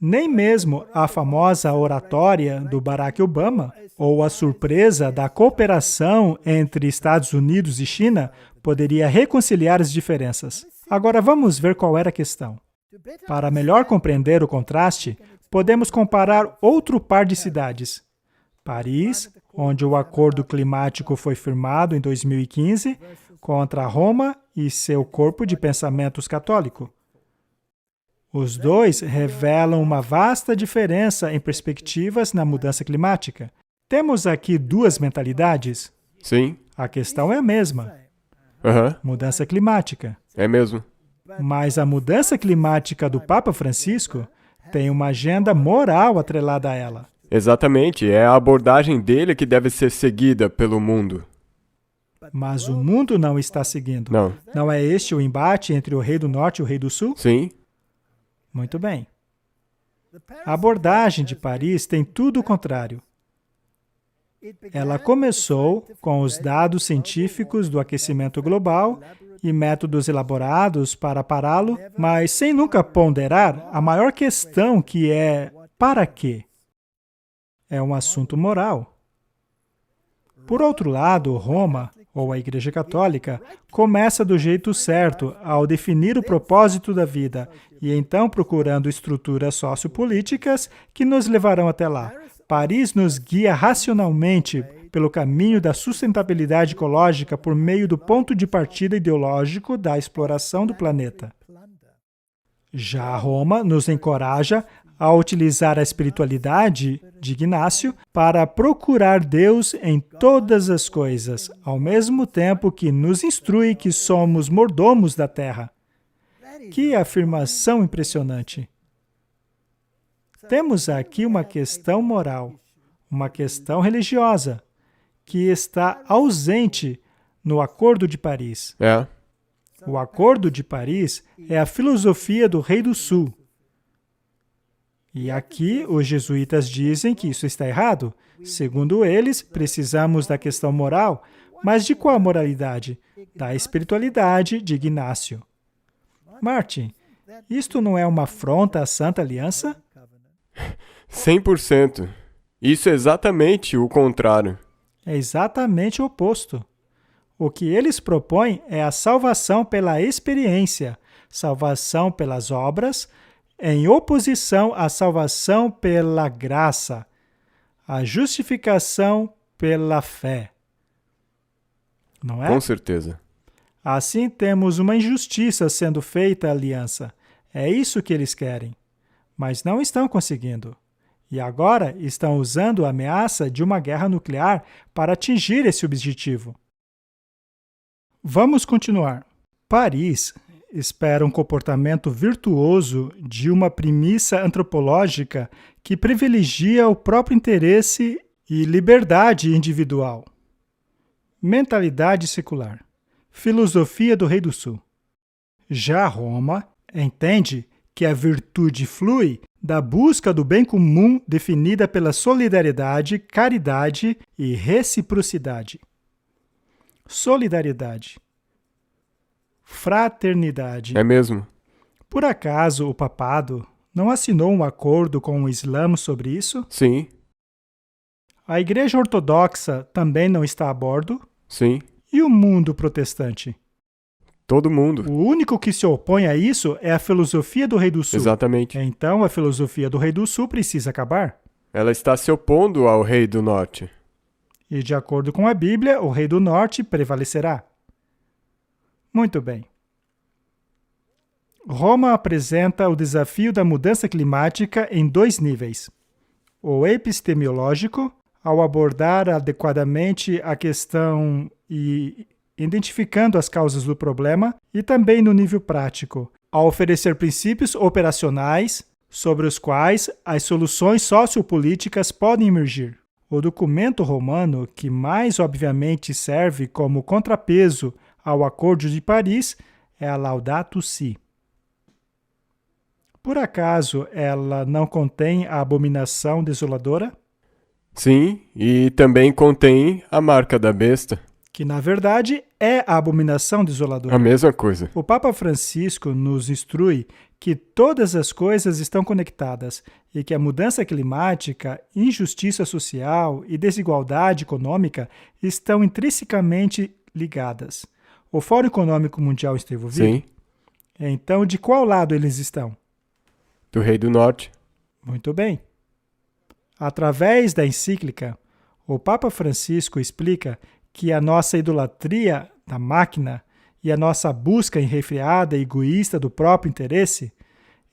Nem mesmo a famosa oratória do Barack Obama ou a surpresa da cooperação entre Estados Unidos e China poderia reconciliar as diferenças. Agora vamos ver qual era a questão. Para melhor compreender o contraste, podemos comparar outro par de cidades. Paris, onde o acordo climático foi firmado em 2015, contra Roma e seu corpo de pensamentos católico. Os dois revelam uma vasta diferença em perspectivas na mudança climática. Temos aqui duas mentalidades? Sim. A questão é a mesma. Aham. Mudança climática. É mesmo. Mas a mudança climática do Papa Francisco tem uma agenda moral atrelada a ela. Exatamente. É a abordagem dele que deve ser seguida pelo mundo. Mas o mundo não está seguindo. Não. Não é este o embate entre o rei do norte e o rei do sul? Sim. Muito bem. A abordagem de Paris tem tudo o contrário. Ela começou com os dados científicos do aquecimento global e métodos elaborados para pará-lo, mas sem nunca ponderar a maior questão, que é para quê? É um assunto moral. Por outro lado, Roma, ou a Igreja Católica, começa do jeito certo ao definir o propósito da vida e então procurando estruturas sociopolíticas que nos levarão até lá. Paris nos guia racionalmente pelo caminho da sustentabilidade ecológica por meio do ponto de partida ideológico da exploração do planeta. Já Roma nos encoraja a utilizar a espiritualidade de Ignácio para procurar Deus em todas as coisas, ao mesmo tempo que nos instrui que somos mordomos da terra. Que afirmação impressionante! Temos aqui uma questão moral, uma questão religiosa, que está ausente no Acordo de Paris. É. O Acordo de Paris é a filosofia do Rei do Sul. E aqui os jesuítas dizem que isso está errado. Segundo eles, precisamos da questão moral, mas de qual moralidade? Da espiritualidade de Ignácio. Martin, isto não é uma afronta à Santa Aliança? 100%. Isso é exatamente o contrário. É exatamente o oposto. O que eles propõem é a salvação pela experiência, salvação pelas obras, em oposição à salvação pela graça, a justificação pela fé. Não é? Com certeza. Assim temos uma injustiça sendo feita à aliança. É isso que eles querem. Mas não estão conseguindo. E agora estão usando a ameaça de uma guerra nuclear para atingir esse objetivo. Vamos continuar. Paris espera um comportamento virtuoso de uma premissa antropológica que privilegia o próprio interesse e liberdade individual. Mentalidade secular. Filosofia do Rei do Sul. Já Roma entende que a virtude flui da busca do bem comum definida pela solidariedade, caridade e reciprocidade. Solidariedade. Fraternidade. É mesmo? Por acaso o papado não assinou um acordo com o Islã sobre isso? Sim, A Igreja Ortodoxa também não está a bordo? sim. E o mundo protestante? Todo mundo. O único que se opõe a isso é a filosofia do Rei do Sul. Exatamente. Então a filosofia do Rei do Sul precisa acabar. Ela está se opondo ao Rei do Norte. E de acordo com a Bíblia, o Rei do Norte prevalecerá. Muito bem. Roma apresenta o desafio da mudança climática em 2 níveis. O epistemológico, ao abordar adequadamente a questão e identificando as causas do problema, e também no nível prático, ao oferecer princípios operacionais sobre os quais as soluções sociopolíticas podem emergir. O documento romano que mais obviamente serve como contrapeso ao Acordo de Paris é a Laudato Si. Por acaso ela não contém a abominação desoladora? Sim, e também contém a marca da besta. Que na verdade é a abominação A desoladora. mesma coisa. O Papa Francisco nos instrui que todas as coisas estão conectadas e que a mudança climática, injustiça social e desigualdade econômica estão intrinsecamente ligadas. O Fórum Econômico Mundial está envolvido? Sim, Então, de qual lado eles estão? do Rei do Norte. Muito bem. Através da encíclica, o Papa Francisco explica que a nossa idolatria da máquina e a nossa busca enrefreada e egoísta do próprio interesse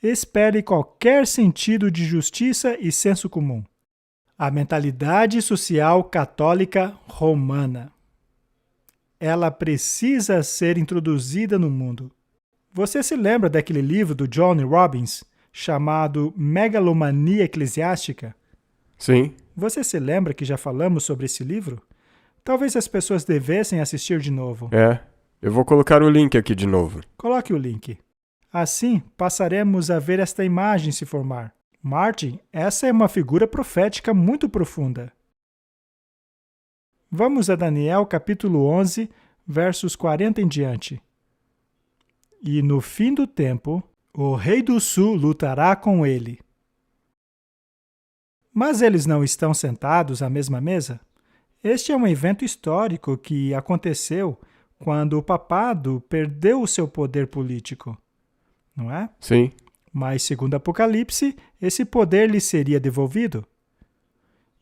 espere qualquer sentido de justiça e senso comum. A mentalidade social católica romana. Ela precisa ser introduzida no mundo. Você se lembra daquele livro do John Robbins, chamado Megalomania Eclesiástica? Sim, Você se lembra que já falamos sobre esse livro? Talvez as pessoas devessem assistir de novo. eu vou colocar o link aqui de novo. Coloque o link. Assim, passaremos a ver esta imagem se formar. Martin, essa é uma figura profética muito profunda. Vamos a Daniel capítulo 11, versos 40 em diante. E no fim do tempo, o rei do sul lutará com ele. Mas eles não estão sentados à mesma mesa? Este é um evento histórico que aconteceu quando o papado perdeu o seu poder político, não é? Sim, Mas, segundo Apocalipse, esse poder lhe seria devolvido.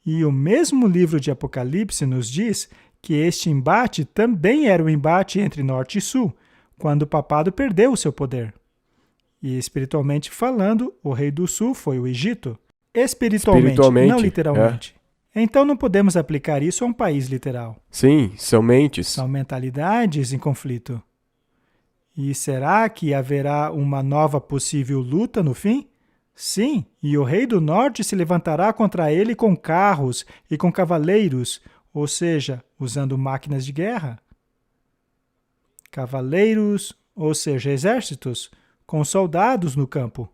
E o mesmo livro de Apocalipse nos diz que este embate também era um embate entre norte e sul, quando o papado perdeu o seu poder. E espiritualmente falando, o rei do sul foi o Egito. Espiritualmente, não literalmente. Então não podemos aplicar isso a um país literal. sim, são mentes. São mentalidades em conflito. E será que haverá uma nova possível luta no fim? Sim, e o rei do norte se levantará contra ele com carros e com cavaleiros, ou seja, usando máquinas de guerra. Cavaleiros, ou seja, exércitos, com soldados no campo.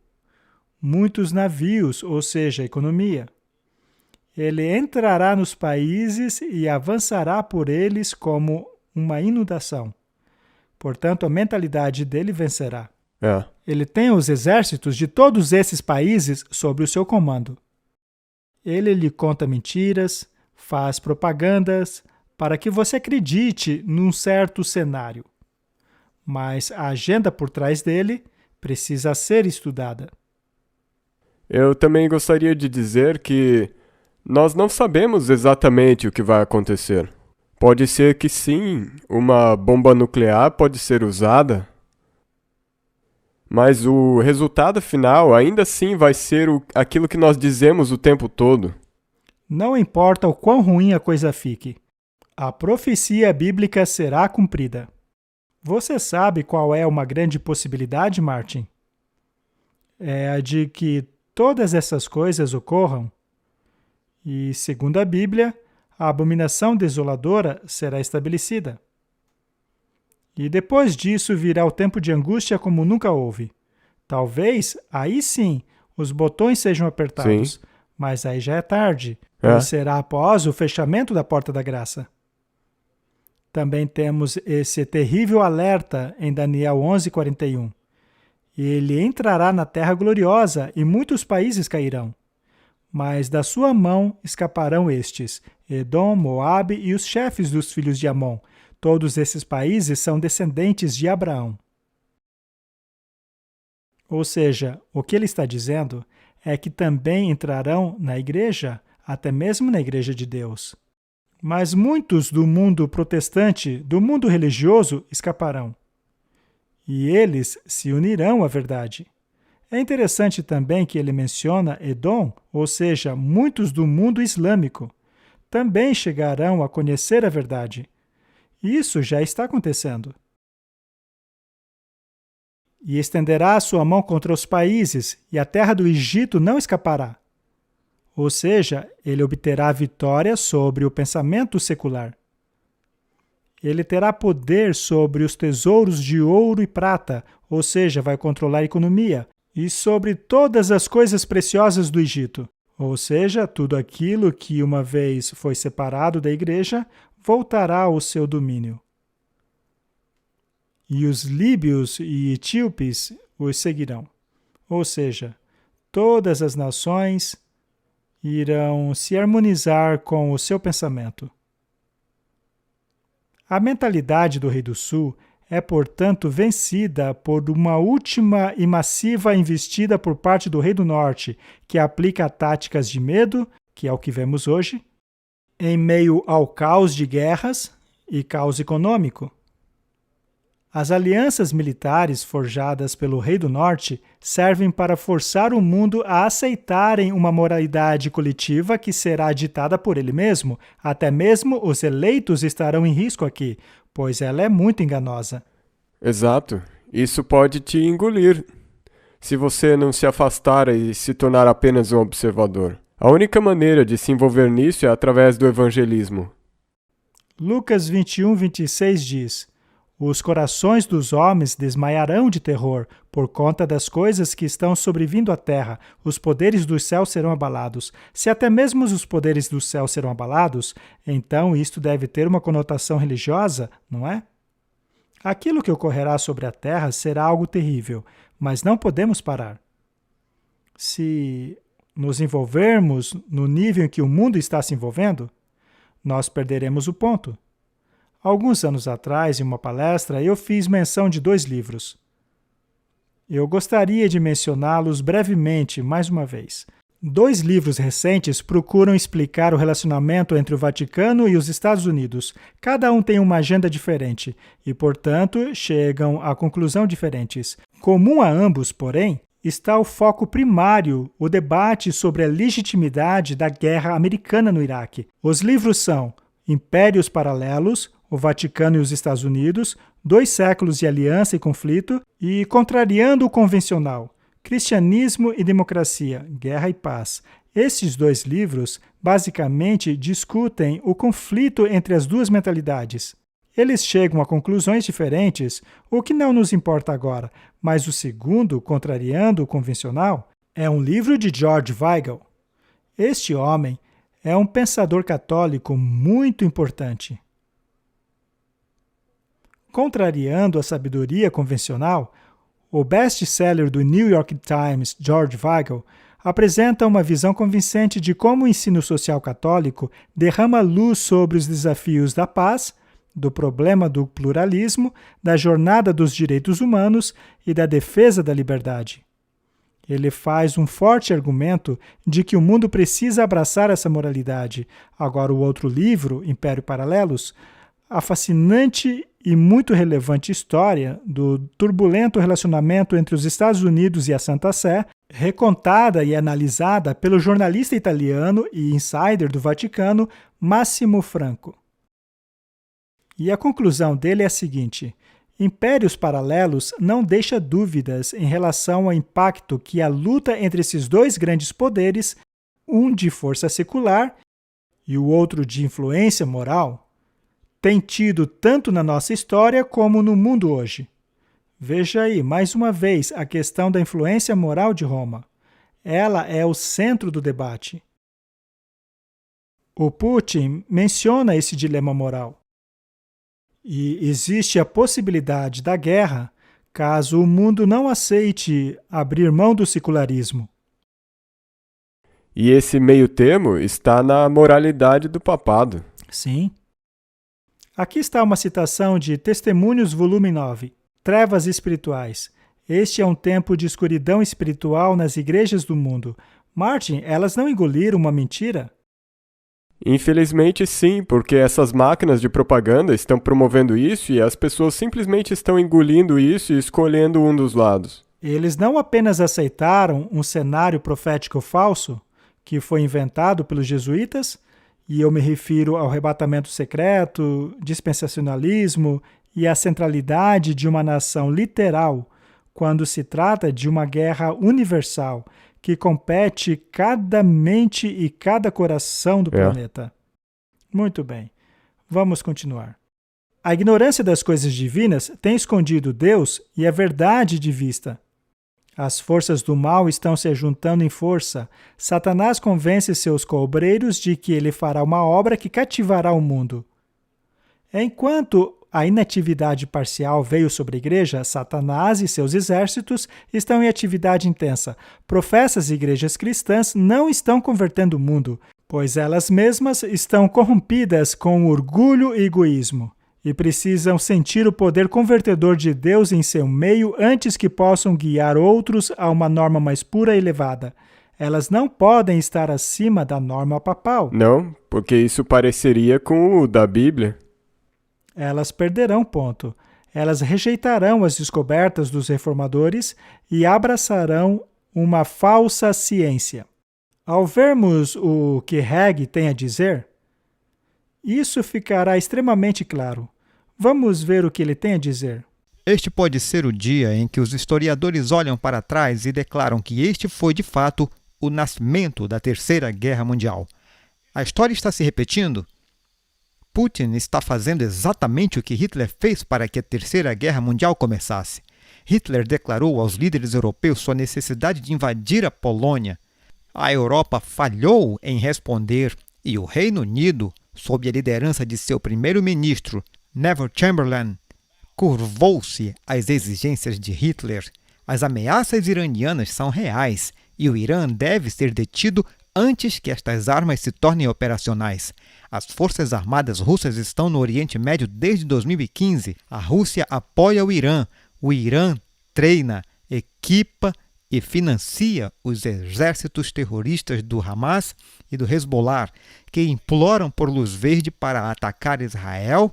Muitos navios, ou seja, economia. Ele entrará nos países e avançará por eles como uma inundação. Portanto, a mentalidade dele vencerá. Ele tem os exércitos de todos esses países sob o seu comando. Ele lhe conta mentiras, faz propagandas, para que você acredite num certo cenário. Mas a agenda por trás dele precisa ser estudada. Eu também gostaria de dizer que nós não sabemos exatamente o que vai acontecer. Pode ser que sim, uma bomba nuclear pode ser usada. Mas o resultado final ainda assim vai ser aquilo que nós dizemos o tempo todo. Não importa o quão ruim a coisa fique, a profecia bíblica será cumprida. Você sabe qual é uma grande possibilidade, Martin? É a de que todas essas coisas ocorram e, segundo a Bíblia, a abominação desoladora será estabelecida. E depois disso virá o tempo de angústia como nunca houve. Talvez, aí sim, os botões sejam apertados, Sim. mas aí já é tarde, pois será após o fechamento da porta da graça. Também temos esse terrível alerta em Daniel 11:41. Ele entrará na terra gloriosa e muitos países cairão. Mas da sua mão escaparão estes, Edom, Moabe e os chefes dos filhos de Amon. Todos esses países são descendentes de Abraão. Ou seja, o que ele está dizendo é que também entrarão na igreja, até mesmo na igreja de Deus. Mas muitos do mundo protestante, do mundo religioso, escaparão. E eles se unirão à verdade. É interessante também que ele menciona Edom, ou seja, muitos do mundo islâmico, também chegarão a conhecer a verdade. Isso já está acontecendo. E estenderá a sua mão contra os países, e a terra do Egito não escapará. Ou seja, ele obterá vitória sobre o pensamento secular. Ele terá poder sobre os tesouros de ouro e prata, ou seja, vai controlar a economia, e sobre todas as coisas preciosas do Egito, ou seja, tudo aquilo que uma vez foi separado da igreja, voltará ao seu domínio. E os líbios e etíopes os seguirão. Ou seja, todas as nações irão se harmonizar com o seu pensamento. A mentalidade do Rei do Sul é, portanto, vencida por uma última e massiva investida por parte do Rei do Norte, que aplica táticas de medo, que é o que vemos hoje, em meio ao caos de guerras e caos econômico. As alianças militares forjadas pelo Rei do Norte servem para forçar o mundo a aceitarem uma moralidade coletiva que será ditada por ele mesmo. Até mesmo os eleitos estarão em risco aqui, pois ela é muito enganosa. Exato. Isso pode te engolir, se você não se afastar e se tornar apenas um observador. A única maneira de se envolver nisso é através do evangelismo. Lucas 21:26 diz: Os corações dos homens desmaiarão de terror por conta das coisas que estão sobrevindo à terra. Os poderes dos céus serão abalados. Se até mesmo os poderes do céu serão abalados, então isto deve ter uma conotação religiosa, não é? Aquilo que ocorrerá sobre a terra será algo terrível, mas não podemos parar. Se nos envolvermos no nível em que o mundo está se envolvendo, nós perderemos o ponto. Alguns anos atrás, em uma palestra, eu fiz menção de 2 livros. Eu gostaria de mencioná-los brevemente mais uma vez. 2 livros recentes procuram explicar o relacionamento entre o Vaticano e os Estados Unidos. Cada um tem uma agenda diferente e, portanto, chegam a conclusões diferentes. Comum a ambos, porém, está o foco primário, o debate sobre a legitimidade da guerra americana no Iraque. Os livros são Impérios Paralelos, o Vaticano e os Estados Unidos, 2 séculos de aliança e conflito, e Contrariando o Convencional, Cristianismo e Democracia, Guerra e Paz. Esses 2 livros, basicamente, discutem o conflito entre as 2 mentalidades. Eles chegam a conclusões diferentes, o que não nos importa agora, mas o segundo, Contrariando o Convencional, é um livro de George Weigel. Este homem é um pensador católico muito importante. Contrariando a sabedoria convencional, o best-seller do New York Times, George Weigel, apresenta uma visão convincente de como o ensino social católico derrama luz sobre os desafios da paz, do problema do pluralismo, da jornada dos direitos humanos e da defesa da liberdade. Ele faz um forte argumento de que o mundo precisa abraçar essa moralidade. Agora, o outro livro, Império Paralelos, a fascinante e muito relevante história do turbulento relacionamento entre os Estados Unidos e a Santa Sé, recontada e analisada pelo jornalista italiano e insider do Vaticano, Massimo Franco. E a conclusão dele é a seguinte: Impérios Paralelos não deixa dúvidas em relação ao impacto que a luta entre esses dois grandes poderes, um de força secular e o outro de influência moral, tem tido tanto na nossa história como no mundo hoje. Veja aí, mais uma vez, a questão da influência moral de Roma. Ela é o centro do debate. O Putin menciona esse dilema moral. E existe a possibilidade da guerra caso o mundo não aceite abrir mão do secularismo. E esse meio termo está na moralidade do papado. Sim. Aqui está uma citação de Testemunhos, volume 9. Trevas espirituais. Este é um tempo de escuridão espiritual nas igrejas do mundo. Martin, elas não engoliram uma mentira? Infelizmente sim, porque essas máquinas de propaganda estão promovendo isso e as pessoas simplesmente estão engolindo isso e escolhendo um dos lados. Eles não apenas aceitaram um cenário profético falso, que foi inventado pelos jesuítas, e eu me refiro ao arrebatamento secreto, dispensacionalismo e à centralidade de uma nação literal, quando se trata de uma guerra universal, que compete cada mente e cada coração do planeta. Muito bem, vamos continuar. A ignorância das coisas divinas tem escondido Deus e a verdade de vista. As forças do mal estão se juntando em força. Satanás convence seus cobreiros de que ele fará uma obra que cativará o mundo. Enquanto a inatividade parcial veio sobre a igreja, Satanás e seus exércitos estão em atividade intensa. Professas igrejas cristãs não estão convertendo o mundo, pois elas mesmas estão corrompidas com orgulho e egoísmo, e precisam sentir o poder convertedor de Deus em seu meio antes que possam guiar outros a uma norma mais pura e elevada. Elas não podem estar acima da norma papal. Não, porque isso pareceria com o da Bíblia. Elas perderão ponto. Elas rejeitarão as descobertas dos reformadores e abraçarão uma falsa ciência. Ao vermos o que Hegg tem a dizer, isso ficará extremamente claro. Vamos ver o que ele tem a dizer. Este pode ser o dia em que os historiadores olham para trás e declaram que este foi, de fato, o nascimento da Terceira Guerra Mundial. A história está se repetindo? Putin está fazendo exatamente o que Hitler fez para que a Terceira Guerra Mundial começasse. Hitler declarou aos líderes europeus sua necessidade de invadir a Polônia. A Europa falhou em responder e o Reino Unido, sob a liderança de seu primeiro-ministro, Neville Chamberlain, curvou-se às exigências de Hitler. As ameaças iranianas são reais e o Irã deve ser detido antes que estas armas se tornem operacionais. As forças armadas russas estão no Oriente Médio desde 2015. A Rússia apoia o Irã treina, equipa e financia os exércitos terroristas do Hamas e do Hezbollah, que imploram por luz verde para atacar Israel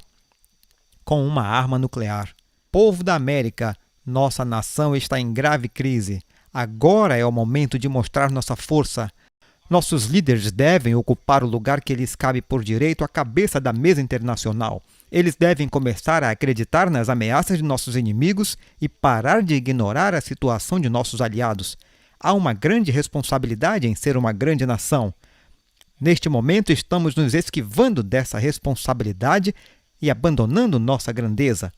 com uma arma nuclear. Povo da América, nossa nação está em grave crise. Agora é o momento de mostrar nossa força. Nossos líderes devem ocupar o lugar que lhes cabe por direito à cabeça da mesa internacional. Eles devem começar a acreditar nas ameaças de nossos inimigos e parar de ignorar a situação de nossos aliados. Há uma grande responsabilidade em ser uma grande nação. Neste momento, estamos nos esquivando dessa responsabilidade e abandonando nossa grandeza.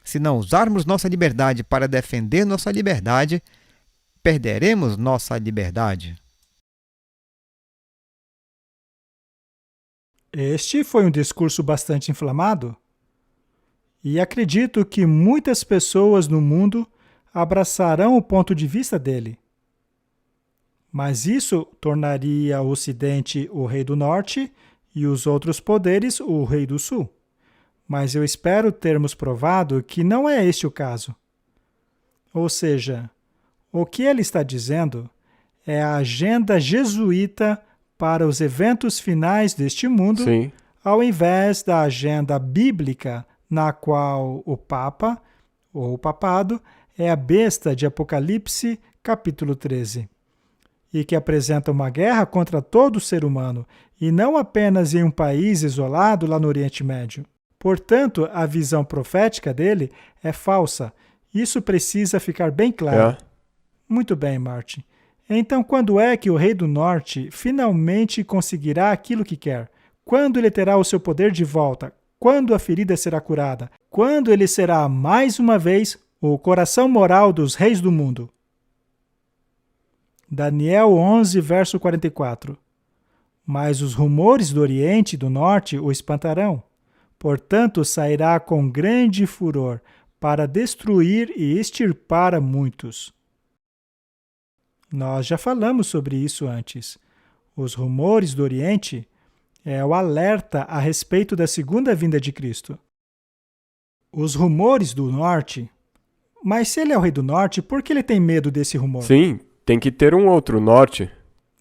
Se não usarmos nossa liberdade para defender nossa liberdade, perderemos nossa liberdade. Este foi um discurso bastante inflamado e acredito que muitas pessoas no mundo abraçarão o ponto de vista dele. Mas isso tornaria o Ocidente o rei do Norte e os outros poderes o rei do Sul. Mas eu espero termos provado que não é este o caso. Ou seja, o que ele está dizendo é a agenda jesuíta para os eventos finais deste mundo, Sim. ao invés da agenda bíblica na qual o Papa, ou o papado, é a besta de Apocalipse, capítulo 13, e que apresenta uma guerra contra todo ser humano, e não apenas em um país isolado lá no Oriente Médio. Portanto, a visão profética dele é falsa. Isso precisa ficar bem claro. Muito bem, Martin. Então, quando é que o Rei do Norte finalmente conseguirá aquilo que quer? Quando ele terá o seu poder de volta? Quando a ferida será curada? Quando ele será, mais uma vez, o coração moral dos reis do mundo? Daniel 11, verso 44. Mas os rumores do Oriente e do Norte o espantarão. Portanto, sairá com grande furor para destruir e extirpar a muitos. Nós já falamos sobre isso antes. Os rumores do Oriente é o alerta a respeito da segunda vinda de Cristo. Os rumores do Norte. Mas se ele é o Rei do Norte, por que ele tem medo desse rumor? Sim, tem que ter um outro norte.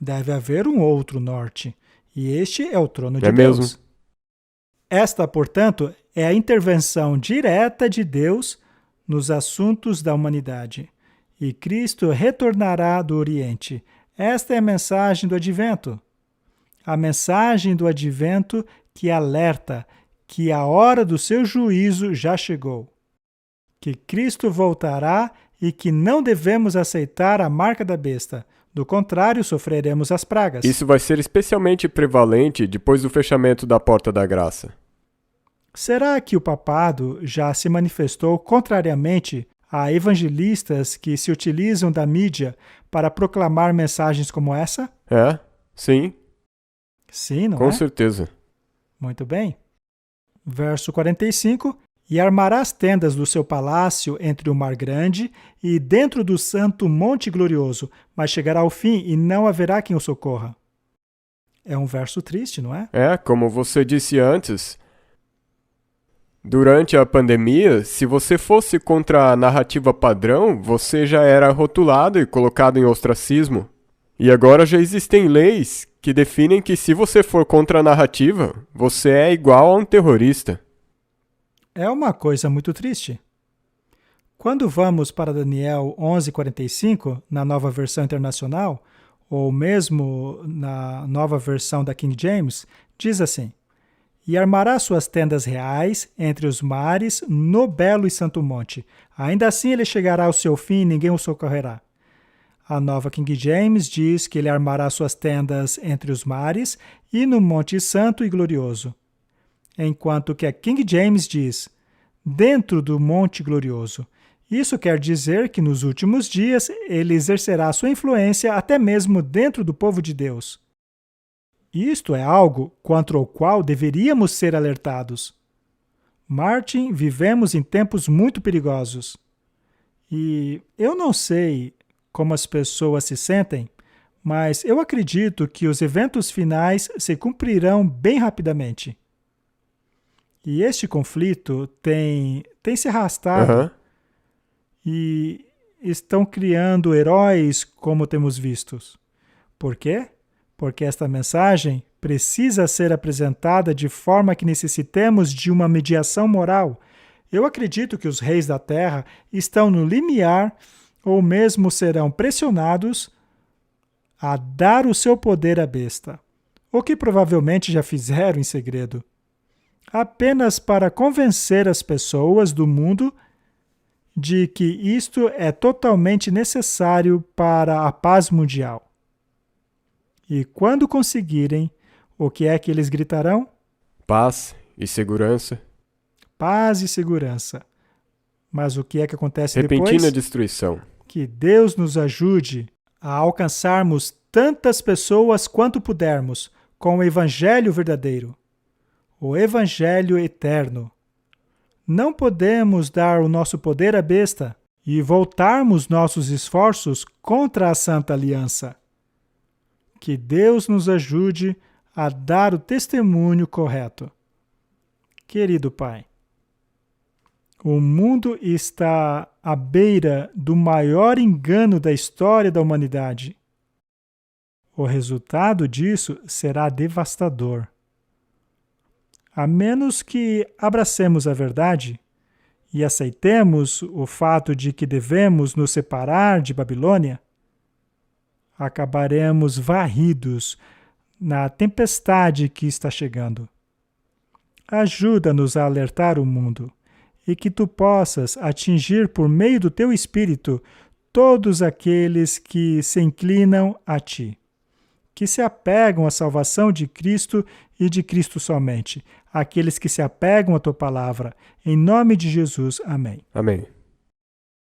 Deve haver um outro norte. E este é o trono de Deus. Mesmo. Esta, portanto, é a intervenção direta de Deus nos assuntos da humanidade. E Cristo retornará do Oriente. Esta é a mensagem do Advento. A mensagem do Advento que alerta que a hora do seu juízo já chegou. Que Cristo voltará e que não devemos aceitar a marca da besta. Do contrário, sofreremos as pragas. Isso vai ser especialmente prevalente depois do fechamento da Porta da Graça. Será que o papado já se manifestou contrariamente a evangelistas que se utilizam da mídia para proclamar mensagens como essa? Sim. Sim, não é? Com certeza. Muito bem. Verso 45. E armarás tendas do seu palácio entre o mar grande e dentro do santo monte glorioso, mas chegará o fim e não haverá quem o socorra. É um verso triste, não é? Como você disse antes, durante a pandemia, se você fosse contra a narrativa padrão, você já era rotulado e colocado em ostracismo. E agora já existem leis que definem que se você for contra a narrativa, você é igual a um terrorista. É uma coisa muito triste. Quando vamos para Daniel 11:45, na nova versão internacional, ou mesmo na nova versão da King James, diz assim: E armará suas tendas reais entre os mares no belo e santo monte. Ainda assim ele chegará ao seu fim e ninguém o socorrerá. A nova King James diz que ele armará suas tendas entre os mares e no monte santo e glorioso. Enquanto que a King James diz, dentro do monte glorioso. Isso quer dizer que nos últimos dias ele exercerá sua influência até mesmo dentro do povo de Deus. Isto é algo contra o qual deveríamos ser alertados. Martin, vivemos em tempos muito perigosos. E eu não sei como as pessoas se sentem, mas eu acredito que os eventos finais se cumprirão bem rapidamente. E este conflito tem se arrastado e estão criando heróis como temos vistos. Por quê? Porque esta mensagem precisa ser apresentada de forma que necessitemos de uma mediação moral. Eu acredito que os reis da terra estão no limiar ou mesmo serão pressionados a dar o seu poder à besta, o que provavelmente já fizeram em segredo, apenas para convencer as pessoas do mundo de que isto é totalmente necessário para a paz mundial. E quando conseguirem, o que é que eles gritarão? Paz e segurança. Paz e segurança. Mas o que é que acontece Repentina depois? destruição. Que Deus nos ajude a alcançarmos tantas pessoas quanto pudermos com o Evangelho verdadeiro, o Evangelho eterno. Não podemos dar o nosso poder à besta e voltarmos nossos esforços contra a Santa Aliança. Que Deus nos ajude a dar o testemunho correto. Querido Pai, o mundo está à beira do maior engano da história da humanidade. O resultado disso será devastador. A menos que abracemos a verdade e aceitemos o fato de que devemos nos separar de Babilônia, acabaremos varridos na tempestade que está chegando. Ajuda-nos a alertar o mundo e que tu possas atingir por meio do teu Espírito todos aqueles que se inclinam a ti, que se apegam à salvação de Cristo e de Cristo somente, aqueles que se apegam à tua palavra. Em nome de Jesus, amém. Amém.